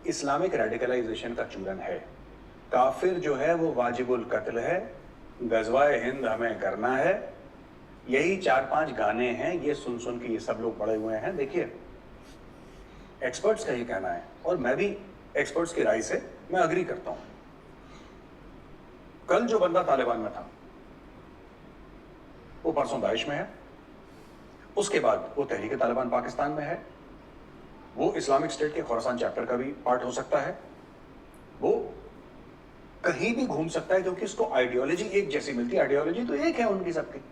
इस्लामिक रेडिकलाइजेशन का चूरन है। काफिर जो है वो वाजिबुल कत्ल है, गजवाए हिंद हमें करना है, यही 4-5 गाने हैं, ये सुन सुन के ये सब लोग पड़े हुए हैं। देखिए एक्सपर्ट्स का ये कहना है, और मैं भी एक्सपर्ट्स की राय से मैं अग्री करता हूं। कल जो बंदा तालिबान में था वो परसों दाइश में है, उसके बाद वो तहरीक तालिबान पाकिस्तान में है, वो इस्लामिक स्टेट के खुरासान चैप्टर का भी पार्ट हो सकता है, वो कहीं भी घूम सकता है, क्योंकि उसको आइडियोलॉजी एक जैसी मिलती है। आइडियोलॉजी तो एक है उनकी सबकी।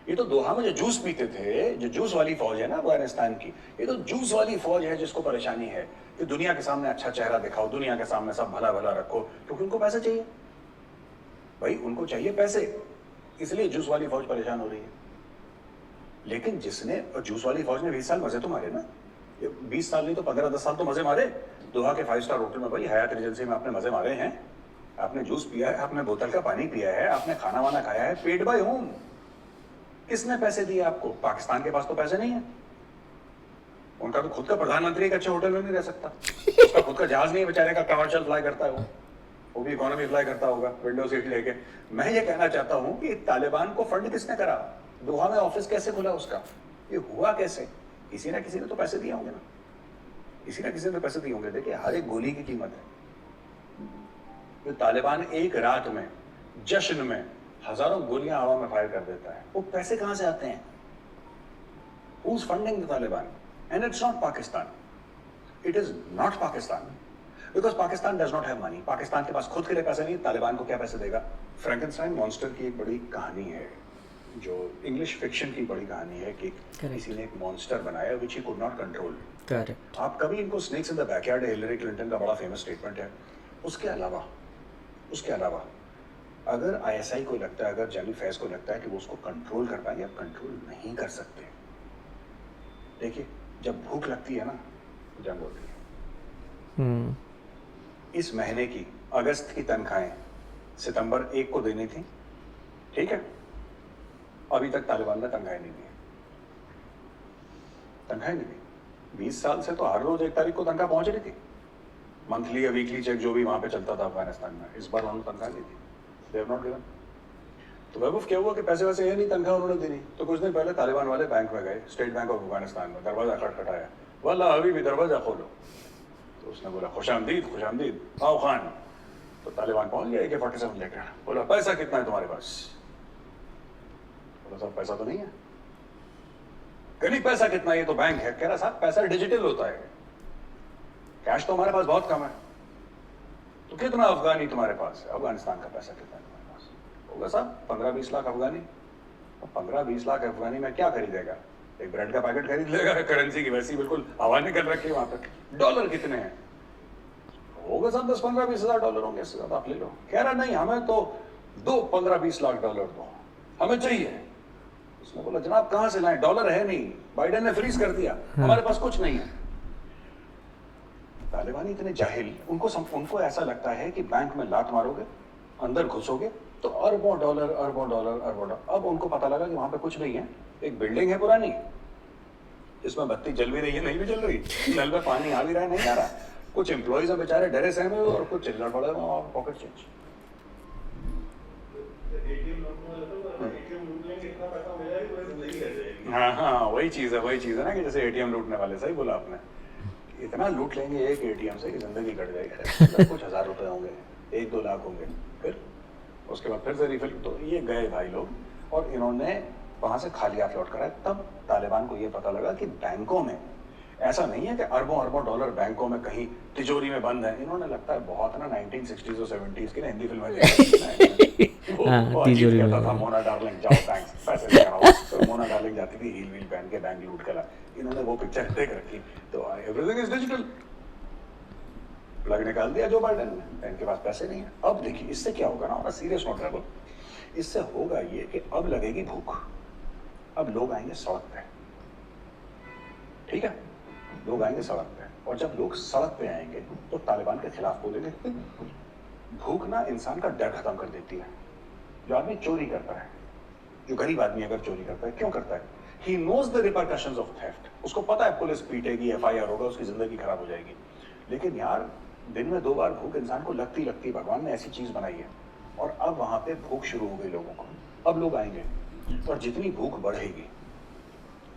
ये तो दोहा में जो जूस पीते थे, जो जूस वाली फौज है ना अफगानिस्तान की, ये तो जूस वाली फौज है जिसको परेशानी है कि दुनिया के सामने अच्छा चेहरा दिखाओ, दुनिया के सामने सब भला भला रखो, क्योंकि उनको पैसे चाहिए भाई, उनको चाहिए पैसे, इसलिए जूस वाली फौज परेशान हो रही है। लेकिन जिसने, जूस वाली फौज ने 20 साल मजे तो मारे ना, 20 साल नहीं तो 15-10 साल तो मजे मारे। दोहा के 5 स्टार होटल में भाई, हयात रेजेंसी में आपने मजे मारे हैं, आपने जूस पिया है, आपने बोतल का पानी पिया है, आपने खाना वाना खाया है, पेड बाय होम। किसने पैसे दिए आपको? पाकिस्तान के पास तो पैसे नहीं है, उनका तो खुद का प्रधानमंत्री एक अच्छे होटल में नहीं रह सकता, उसका खुद का जहाज नहीं है बेचारे का, कमर्शियल फ्लाई करता है वो भी इकोनॉमी फ्लाई करता होगा विंडो सीट लेके। मैं ये कहना चाहता हूं कि तालिबान को फंड किसने करा? दोहा में ऑफिस कैसे खुला उसका? ये हुआ कैसे? किसी ना किसी ने तो पैसे दिए होंगे ना, किसी ना किसी ने तो पैसे दिए होंगे। देखिए हर एक गोली की कीमत है। तो तालिबान एक रात में जश्न में हजारों गोलियां हवा में फायर कर देता है, वो पैसे कहां से आते हैं? Who's funding the Taliban? And it's not Pakistan. It is not Pakistan. Because Pakistan does not have money. Pakistan के पास खुद के लिए पैसे नहीं, तालिबान को क्या पैसे देगा? फ्रैंकेनस्टाइन मॉन्स्टर की एक बड़ी कहानी है, जो इंग्लिश फिक्शन की बड़ी कहानी है कि किसी ने एक मॉन्स्टर बनाया which he could not control. Correct. आप कभी इनको snakes in the backyard, Hillary Clinton का बड़ा फेमस स्टेटमेंट है। उसके अलावा अगर आईएसआई को लगता है, अगर जनरल फैज को लगता है कि वो उसको कंट्रोल कर पाएंगे, आप कंट्रोल नहीं कर सकते। देखिए, जब भूख लगती है ना, जंग होती है। इस महीने की अगस्त की तनख्वाहें सितंबर 1 को देनी थी, ठीक है? अभी तक तालिबान ने तनख्वाहें नहीं दी। 20 साल से तो हर रोज 1 तारीख को तनख्वाह पहुंच रही थी, मंथली या वीकली चेक जो भी वहां पे चलता था अफगानिस्तान में। इस बार उन्होंने तनख्वाह नहीं दी, दे हैव नॉट गिवन। तो वैभव क्या हुआ कि पैसे वैसे ये नहीं, तनख्वाह उन्होंने दी नहीं। तो कुछ दिन पहले तालिबान वाले बैंक में गए, स्टेट बैंक ऑफ अफगानिस्तान में, दरवाजा खटखटाया, वाला अभी भी दरवाजा खोलो। तो उसने बोला खुशामदीद, आओ खान। तो तालिबान पहुंच गया AK-47 लेकर, बोला पैसा कितना है तुम्हारे पास? बोला साहब पैसा तो नहीं है। नहीं, पैसा कितना है? ये तो बैंक है। कह रहा साहब पैसा डिजिटल होता है, कैश तो हमारे पास बहुत कम है। तो कितना अफगानी तुम्हारे पास है? अफगानिस्तान का पैसा कितना है तुम्हारे पास? होगा साहब 15-20 लाख अफगानी। 15-20 लाख अफगानी में क्या खरीदेगा? एक ब्रेड का पैकेट खरीद लेगा। करेंसी की वैसी बिल्कुल हवा निकल रखी है वहां पर। डॉलर कितने हैं? होगा साहब 10-15-20 हजार डॉलर होंगे, इससे ज्यादा आप ले लो। कह रहा नहीं, हमें तो दो 15-20 लाख डॉलर दो, हमें चाहिए। उसने बोला जनाब कहां से लाएं, डॉलर है नहीं, बाइडेन ने फ्रीज कर दिया, हमारे पास कुछ नहीं है। तालिबानी इतने जाहिल, उनको ऐसा लगता है कि बैंक में लात मारोगे, अंदर घुसोगे तो अरबों डॉलर। अब उनको पता लगा कि वहां पे कुछ नहीं है, एक बिल्डिंग है पुरानी, इसमें बत्ती जल भी रही है, नहीं भी जल रही, नल में पानी आ भी रहा है, नहीं आ रहा। कुछ एम्प्लॉइज है बेचारे डरे सहमे और कुछ चिल्लड़ पड़े वहां पॉकेट चेंज। हाँ, वही चीज है ना कि जैसे एटीएम लूटने वाले, सही बोला आपने। इतना लूट लेंगे एक एटीएम से कि जिंदगी कट जाएगी। कुछ हजार रुपए होंगे, 1-2 लाख होंगे, फिर उसके बाद फिर से रिफिल। तो ये गए भाई लोग और इन्होंने वहां से खाली हाथ लौट कर आए। तब तालिबान को ये पता लगा कि बैंकों में ऐसा नहीं है कि अरबों डॉलर बैंकों में कहीं तिजोरी में बंद है। इन्होंने लगता है बहुत ना 1960s और 70s की ना हिंदी फिल्में तिजोरी में था। मोना डार्लिंग जाओ थैंक्स, पैसे लेकर आओ। तो मोना डार्लिंग जाती थी हील वील पहन के बैंक लूट कर। इन्होंने वो पिक्चर देख रखी। तो एवरीथिंग इज डिजिटल। प्लग निकाल दिया जो बाइडेन ने, इनके पास पैसे नहीं है। अब देखिए इससे क्या होगा ना, सीरियस नोट है, इससे होगा ये कि अब लगेगी भूख, अब लोग आएंगे सड़क पे, ठीक है? लोग आएंगे सड़क पे, और जब लोग सड़क पे आएंगे तो तालिबान के खिलाफ बोलेंगे। भूख ना इंसान का डर खत्म कर देती है। जो आदमी चोरी करता है, जो गरीब आदमी अगर चोरी करता है, क्यों करता है? He knows the repercussions of theft. उसको पता है पुलिस पीटेगी, FIR होगा, उसकी जिंदगी खराब हो जाएगी। लेकिन यार दिन में 2 बार भूख इंसान को लगती भगवान ने ऐसी चीज बनाई है। और अब वहां पे भूख शुरू हो गई लोगों को। अब लोग आएंगे और जितनी भूख बढ़ेगी,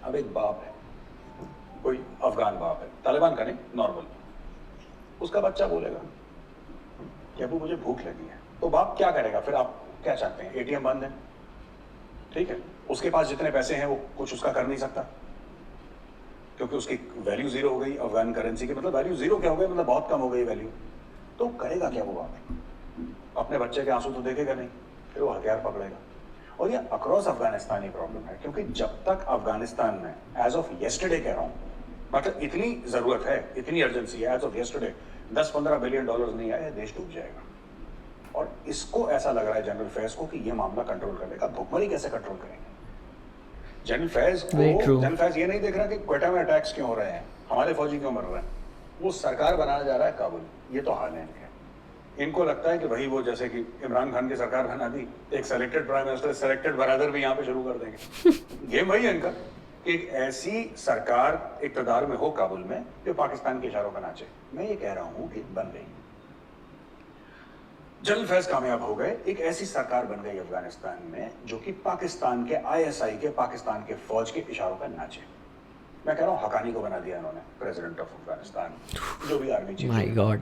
अब एक बाप है, कोई अफगान बाप है, तालिबान का नहीं, नॉर्मल, उसका बच्चा बोलेगा कि अबू मुझे भूख लगी है। तो बाप क्या करेगा फिर? आप क्या चाहते हैं? एटीएम बंद है, ठीक है, उसके पास जितने पैसे हैं वो कुछ उसका कर नहीं सकता, क्योंकि उसकी वैल्यू 0 हो गई अफगान करेंसी की। मतलब वैल्यू 0 क्या हो गई? मतलब बहुत कम हो गई वैल्यू। तो करेगा क्या वो बाप? अपने बच्चे के आंसू तो देखेगा नहीं, फिर वो हथियार पकड़ेगा। और ये अक्रॉस अफगानिस्तानी प्रॉब्लम है, क्योंकि जब तक अफगानिस्तान में एज ऑफ येस्टरडे कह रहा हूं, मतलब इतनी जरूरत है, इतनी अर्जेंसी है, as of yesterday 10-15 billion dollar नहीं आए, देश डूब जाएगा। और इसको ऐसा लग रहा है जनरल फैज को कि ये मामला कंट्रोल कर लेगा। भुखमरी कैसे कंट्रोल करेंगे? जनरल फैज ये नहीं देख रहा कि क्वेटा में अटैक्स क्यों हो रहे हैं, हमारे फौजी क्यों मर रहे हैं। वो सरकार बनाने जा रहा है काबुल। ये तो हाल है इनके। इनको लगता है कि वही वो, जैसे कि इमरान खान की सरकार बना दी, एक selected prime minister, selected Baradar भी यहाँ पे शुरू कर देंगे। गेम वही है इनका। एक ऐसी सरकार इक़्तिदार में हो काबुल में जो पाकिस्तान के इशारों पर नाचे। मैं ये कह रहा हूं कि बन गई, जनरल फैज कामयाब हो गए, एक ऐसी सरकार बन गई अफगानिस्तान में जो कि पाकिस्तान के ISI के, पाकिस्तान के फौज के इशारों पर नाचे। मैं कह रहा हूं हकानी को बना दिया इन्होंने प्रेसिडेंट ऑफ अफगानिस्तान, जो भी आर्मी चीफ, माय गॉड,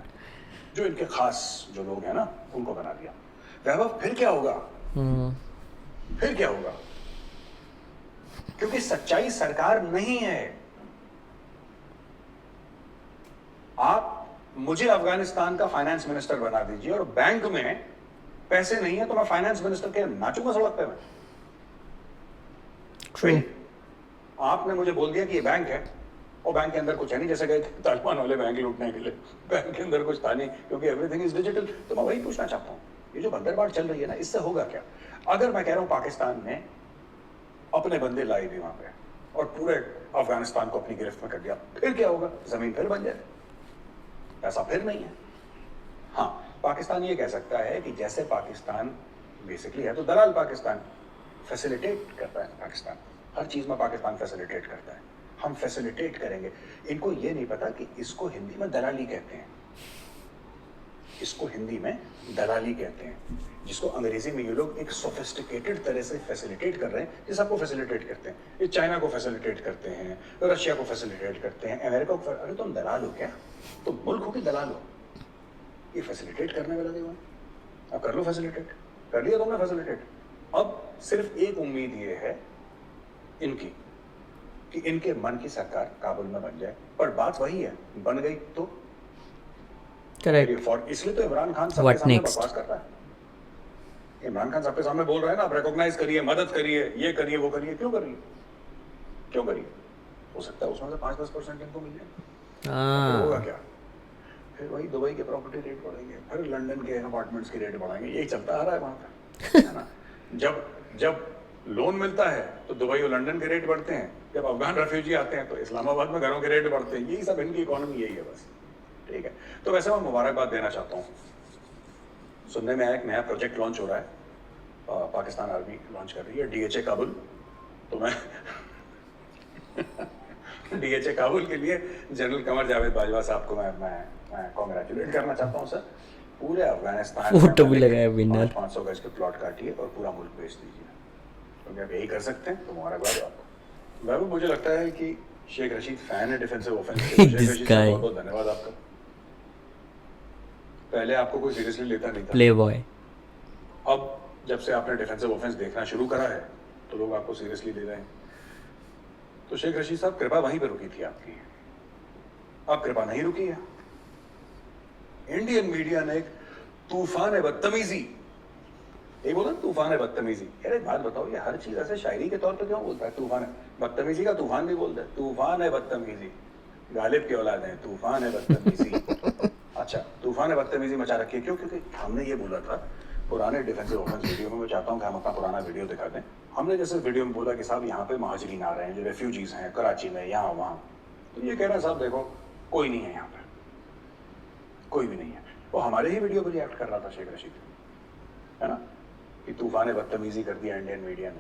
जो इनके खास जो लोग हैं ना, उनको बना दिया। वैभव फिर क्या होगा? फिर क्या होगा? क्योंकि सच्चाई सरकार नहीं है। आप मुझे अफगानिस्तान का फाइनेंस मिनिस्टर बना दीजिए और बैंक में पैसे नहीं है तो मैं फाइनेंस मिनिस्टर के नाचूंगा सड़क पे। मैं आपने मुझे बोल दिया कि ये बैंक है, और बैंक के अंदर कुछ है नहीं, जैसे गए थे तालिबान वाले बैंक लूटने के लिए, बैंक के अंदर कुछ था नहीं क्योंकि एवरीथिंग इज डिजिटल। तो मैं वही पूछना चाहता हूँ, ये जो बंदरबांट चल रही है ना, इससे होगा क्या? अगर मैं कह रहा हूँ पाकिस्तान ने अपने बंदे लाए भी वहां पे और पूरे अफगानिस्तान को अपनी गिरफ्त में कर दिया, फिर क्या होगा? जमीन फिर बन जाए, ऐसा फिर नहीं है। हाँ, पाकिस्तान ये कह सकता है कि जैसे पाकिस्तान बेसिकली है तो दलाल पाकिस्तान, फैसिलिटेट करता है पाकिस्तान, हर चीज में पाकिस्तान फैसिलिटेट करता है, हम फैसिलिटेट करेंगे। इनको ये नहीं पता कि इसको हिंदी में दलाली कहते हैं, इसको हिंदी में दलाली कहते हैं, जिसको अंग्रेजी में ये लोग एक सोफिस्टिकेटेड तरह से फैसिलिटेट कर रहे हैं। ये सबको फैसिलिटेट करते हैं, ये चाइना को फैसिलिटेट करते हैं, रशिया को फैसिलिटेट करते हैं, अमेरिका को। अरे तुम दलाल हो क्या? तुम मुल्क हो कि दलाल हो? ये फैसिलिटेट करने में लगे हुए हैं। अब कर लो फैसिलिटेट, कर लिया तुमने फैसिलिटेट। अब सिर्फ एक उम्मीद ये है इनकी कि इनके मन की सरकार काबुल में बन जाए, पर बात वही है, बन गई तो करेक्ट। इसलिए तो इमरान खान सबके What सामने next? बकवास कर रहा है। इमरान खान सबके सामने बोल रहा है ना, आप रिकॉग्नाइज करिए, मदद करिए, ये करिए, वो करिए। क्यों करिए? क्यों करिए? हो सकता है उसमें से 5-10% इनको मिल जाए, फिर होगा क्या? फिर वही दुबई के प्रॉपर्टी रेट बढ़ेंगे, फिर लंदन के अपार्टमेंट्स की रेट बढ़ाएंगे, यही चलता आ रहा है वहां पे, है ना? जब लोन मिलता है तो दुबई और लंदन के रेट बढ़ते हैं, जब अफगान रेफ्यूजी आते हैं तो इस्लामाबाद में घरों के रेट बढ़ते हैं। यही सब इनकी इकोनॉमी यही है बस, ठीक है? तो वैसे मैं मुबारकबाद देना चाहता हूँ। सुनने में आया एक नया प्रोजेक्ट लॉन्च हो रहा है, पाकिस्तान आर्मी लॉन्च कर रही है, डीएचए काबुल। तो मैं डीएचए काबुल के लिए जनरल कमर जावेद बाजवा साहब को मैं कॉन्ग्रेचुलेट करना चाहता हूँ। सर, पूरे अफगानिस्तान फोटो भी लगाया विनर। 500 गज के प्लॉट काटिए और पूरा मुल्क बेच दीजिए। तो आप यही कर सकते हैं तो मुबारकबाद आपको। वैभव, मुझे लगता है कि शेख रशीद फैन है डिफेंसिव ऑफेंस के। Sheikh This Rashid guy. साहब, बहुत बहुत धन्यवाद आपका। पहले आपको कोई सीरियसली लेता नहीं था, प्ले बॉय। अब जब से आपने डिफेंसिव ऑफेंस देखना शुरू करा है तो लोग आपको सीरियसली ले रहे हैं। तो शेख रशीद साहब, कृपा वहीं पे रुकी थी आपकी, अब कृपा नहीं रुकी है। इंडियन मीडिया ने एक तूफान है बदतमीजी, ये बोला तूफान है बदतमीजी। यार एक बात बताओ, ये हर चीज ऐसे शायरी के तौर पे क्यों बोलता है? तूफान है बदतमीजी का तूफान भी बोलता है, तूफान है बदतमीजी, गालिब की औलाद है, तूफान है बदतमीजी। अच्छा, तूफान है बदतमीजी मचा रखी है, क्यों? क्योंकि हमने ये बोला था पुराने डिफेंसिव ऑफेंस वीडियो में, मैं चाहता हूँ कि हम अपना पुराना वीडियो दिखा दें। हमने जैसे वीडियो में बोला कि साहब यहाँ पे महाजरीन आ रहे हैं, जो रेफ्यूजीज हैं कराची में, यहाँ वहाँ। तो ये कह रहे हैं साहब देखो कोई नहीं है यहाँ पे, कोई भी नहीं है। वो हमारे ही वीडियो पर रिएक्ट कर रहा था शेख रशीद, है ना, कि तूफान बदतमीजी कर दिया इंडियन मीडिया ने,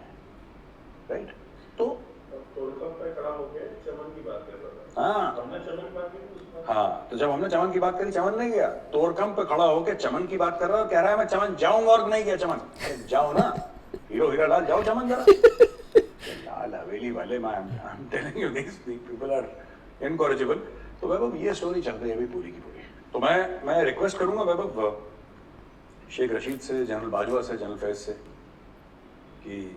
राइट? तो हाँ, तो जब हमने चमन की बात करी, चमन नहीं गया, तोड़कम पे खड़ा होकर चमन की बात कर रहा है, कह रहा है मैं चमन जाऊंगा, और नहीं गया चमन। जाओ ना हीरो हीरा लाल, जाओ चमन जरा। लाल हवेली वाले, मैं I am telling you this people are incorrigible. तो वैभव, ये स्टोरी चल रही है अभी पूरी की पूरी। तो मैं रिक्वेस्ट करूंगा वैभव, शेख रशीद से, जनरल बाजवा से, जनरल फैज से, कि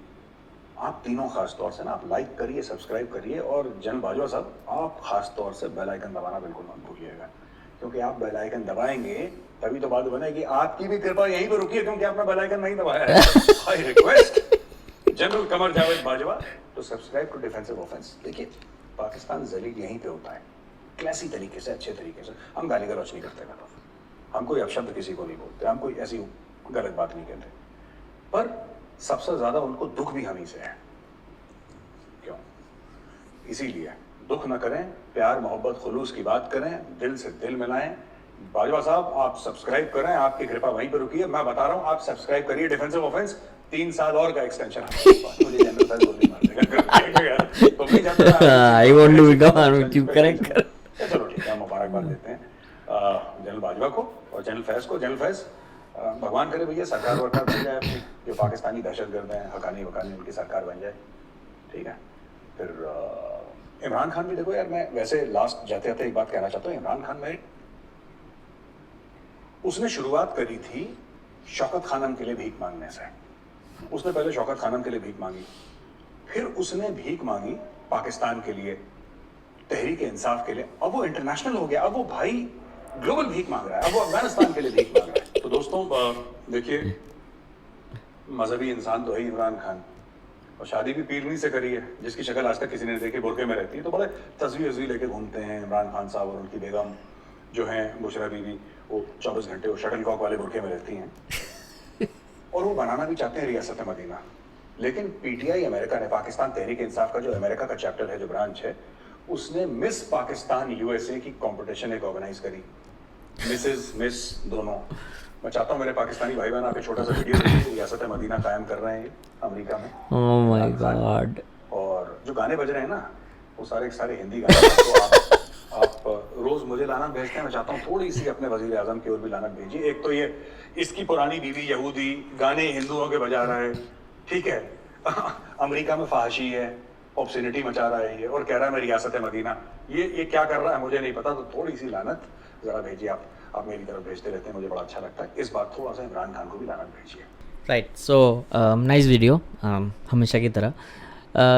आप तीनों खास तौर से ना, आप लाइक करिए, सब्सक्राइब करिए, और जनरल बाजवा साहब आप खास तौर से बेल आइकन दबाना बिल्कुल मत भूलिएगा, क्योंकि आप बेल आइकन दबाएंगे तभी तो बात बनेगी। आपकी भी कृपा यहीं पे रुकी है क्योंकि आपने बेल आइकन नहीं दबाया है। I request general Qamar Javed Bajwa to subscribe to defensive offence. देखिए, पाकिस्तान जलील यहीं पे होता है, क्लासी तरीके से, अच्छे तरीके से। हम गाली गलौज नहीं करते, हम कोई अपशब्द किसी को नहीं बोलते, हम कोई ऐसी गलत बात नहीं कहते, पर सबसे ज्यादा उनको दुख भी हम ही से है। क्यों? इसीलिए दुख न करें, प्यार मोहब्बत खुलूस की बात करें, दिल से दिल मिलाएं। बाजवा साहब, आप सब्सक्राइब करें, आपकी कृपा वहीं पर रुकी है। मैं बता रहा हूं, आप सब्सक्राइब करिए डिफेंसिव ऑफेंस, 3 साल और का एक्सटेंशन। मुझे जनरल फैज गोली मार देगा। I want to become army chief, correct. चलो ठीक है, मुबारकबाद देते हैं जनरल बाजवा को और जनरल फैज को। जनरल फैज, भगवान करे भैया सरकार वर्कार बन जाए अपनी, जो पाकिस्तानी दहशतगर्द हैं, हकानी वकानी, उनकी सरकार बन जाए, ठीक है? फिर इमरान खान भी देखो यार, मैं वैसे लास्ट जाते जाते एक बात कहना चाहता हूँ। इमरान खान में उसने शुरुआत करी थी शौकत खानम के लिए भीख मांगने से। उसने पहले शौकत खानम के लिए भीख मांगी, फिर उसने भीख मांगी पाकिस्तान के लिए, तहरीक इंसाफ के लिए, अब वो इंटरनेशनल हो गया, अब वो भाई ग्लोबल भीख मांग रहा है, अब वो अफगानिस्तान के लिए भीख मांग रहा है। तो दोस्तों देखिए, मजहबी इंसान तो है इमरान खान, और शादी भी पीरनी से करी है, जिसकी शक्ल आज तक किसी ने देखी, बुरके में रहती है। तो बड़े तस्वीर लेके घूमते हैं इमरान खान साहब और उनकी बेगम जो हैं बुशरा बीवी, वो 24 घंटे वो शटल कॉक वाले बुरके में रहती हैं और वो बनाना भी चाहते हैं रियासत मदीना। लेकिन पीटीआई अमेरिका ने, पाकिस्तान तहरीक इंसाफ का जो अमेरिका का चैप्टर है, जो ब्रांच है, उसने मिस पाकिस्तान यूएसए की कंपटीशन एक ऑर्गेनाइज करी, मिस दोनों। मैं चाहता हूँ मेरे पाकिस्तानी भाई बहन आप एक छोटा सा वीडियो देखिए, रियासत मदीना कायम कर रहे हैं अमेरिका में। Oh my God. और जो गाने बज रहे हैं ना, वो सारे हिंदी गाने हैं। तो आप रोज मुझे लानत भेजते हैं, मैं चाहता हूँ थोड़ी सी अपने वजीर आजम की ओर भी लानत भेजिए। एक तो ये इसकी पुरानी बीवी यहूदी गाने हिंदुओं के बजा रहा है, ठीक है। अमेरिका में फहाशी है, ऑब्सिनिटी मचा रहा है ये, और कह रहा है मैं रियासत मदीना। ये क्या कर रहा है मुझे नहीं पता। तो थोड़ी सी लानत जरा भेजिए। आप मेरी तरफ भेजते रहते हैं, मुझे बड़ा अच्छा लगता है। इस बार थोड़ा सा इमरान खान को भी लानत भेजिए। राइट, सो नाइस वीडियो, हमेशा की तरह।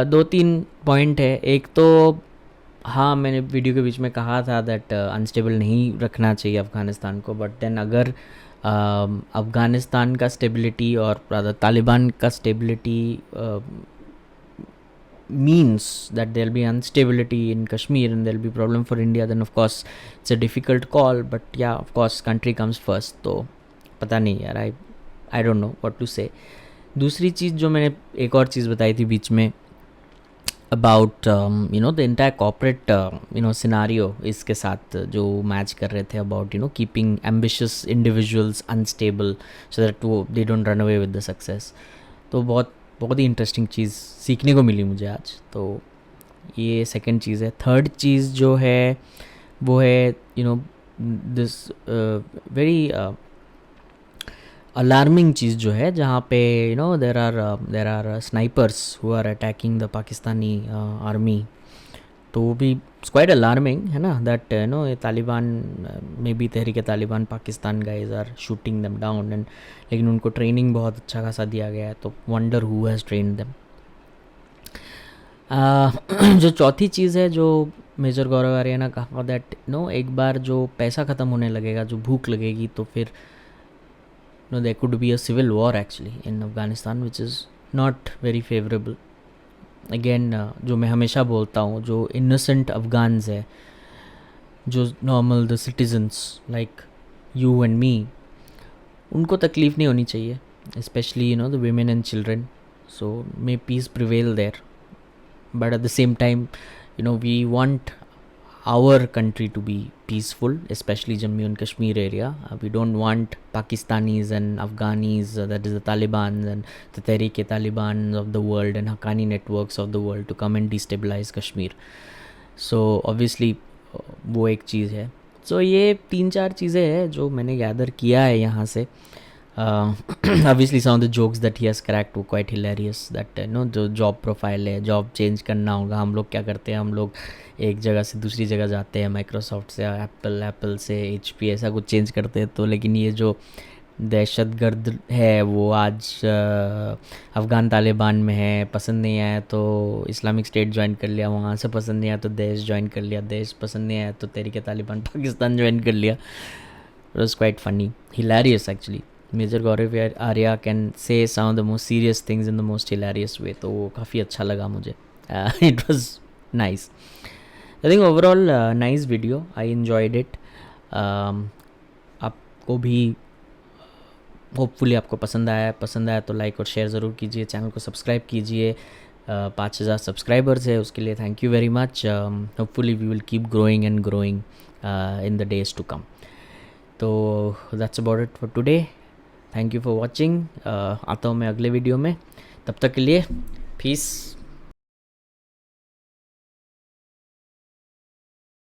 2-3 पॉइंट है। एक तो हाँ, मैंने वीडियो के बीच में कहा था दैट अनस्टेबल नहीं रखना चाहिए अफ़गानिस्तान को, बट देन अगर अफ़गानिस्तान का स्टेबिलिटी और तालिबान का stability means that there'll be instability in Kashmir and there'll be problem for India, then of course it's a difficult call, but yeah, of course country comes first. तो पता नहीं यार, I don't know what to say. दूसरी चीज़ जो मैंने एक और चीज़ बताई थी बीच में about the entire corporate scenario इसके साथ जो मैच कर रहे थे about keeping ambitious individuals unstable so that they don't run away with the success. तो बहुत ही इंटरेस्टिंग चीज़ सीखने को मिली मुझे आज। तो ये सेकंड चीज़ है। थर्ड चीज़ जो है वो है दिस वेरी अलार्मिंग चीज़ जो है, जहाँ पे there are snipers who are attacking the Pakistani army. तो वो भी क्वाइट अलार्मिंग है ना, दैट ये तालिबान में भी Tehreek Taliban Pakistan guys are shooting them down and, लेकिन उनको ट्रेनिंग बहुत अच्छा खासा दिया गया है। तो wonder who has train them. जो चौथी चीज़ है जो मेजर गौरव आर्य ने कहा दैट एक बार जो पैसा ख़त्म होने लगेगा, जो भूख लगेगी, तो फिर there could be a civil war actually in Afghanistan which is not very favourable. Again जो मैं हमेशा बोलता हूँ, जो इनोसेंट अफगान्स है, जो normal the citizens like you and me, उनको तकलीफ़ नहीं होनी चाहिए, specially the women and children. So may peace prevail there, but at the same time we want our country to be peaceful, especially Jammu and Kashmir area. We don't want Pakistanis and Afghanis, that is the Taliban and the Tehreek-e-Taliban of the world and Haqqani networks of the world to come and destabilize Kashmir. So obviously वो एक चीज़ है। So ये 3-4 चीज़ें हैं जो मैंने gather किया है यहाँ से। Obviously some of the jokes that he has cracked were quite hilarious, that जो जॉब प्रोफाइल है, जॉब चेंज करना होगा, हम लोग क्या करते हैं, हम लोग एक जगह से दूसरी जगह जाते हैं, माइक्रोसॉफ्ट से एप्पल से HP ऐसा कुछ चेंज करते हैं। तो लेकिन ये जो दहशतगर्द है वो आज अफ़गान तालिबान में है, पसंद नहीं आया तो इस्लामिक स्टेट ज्वाइन कर लिया, वहाँ से पसंद नहीं आया तो देश ज्वाइन कर लिया, देश पसंद नहीं आया तो तहरीक-ए-तालिबान पाकिस्तान ज्वाइन कर लिया। It was quite funny, hilarious actually. Major Gaurav Arya can say some of the most serious things in the most hilarious way. तो वो काफ़ी अच्छा लगा मुझे। It was nice. I think overall nice video, I enjoyed it. आपको भी hopefully आपको पसंद आया तो लाइक और शेयर ज़रूर कीजिए, चैनल को सब्सक्राइब कीजिए। 5000 सब्सक्राइबर्स है, उसके लिए thank you very much. Hopefully we will keep growing and growing in the days to come. तो that's about it for today. Thank you for watching. आता हूँ मैं अगले वीडियो में, तब तक के लिए पीस।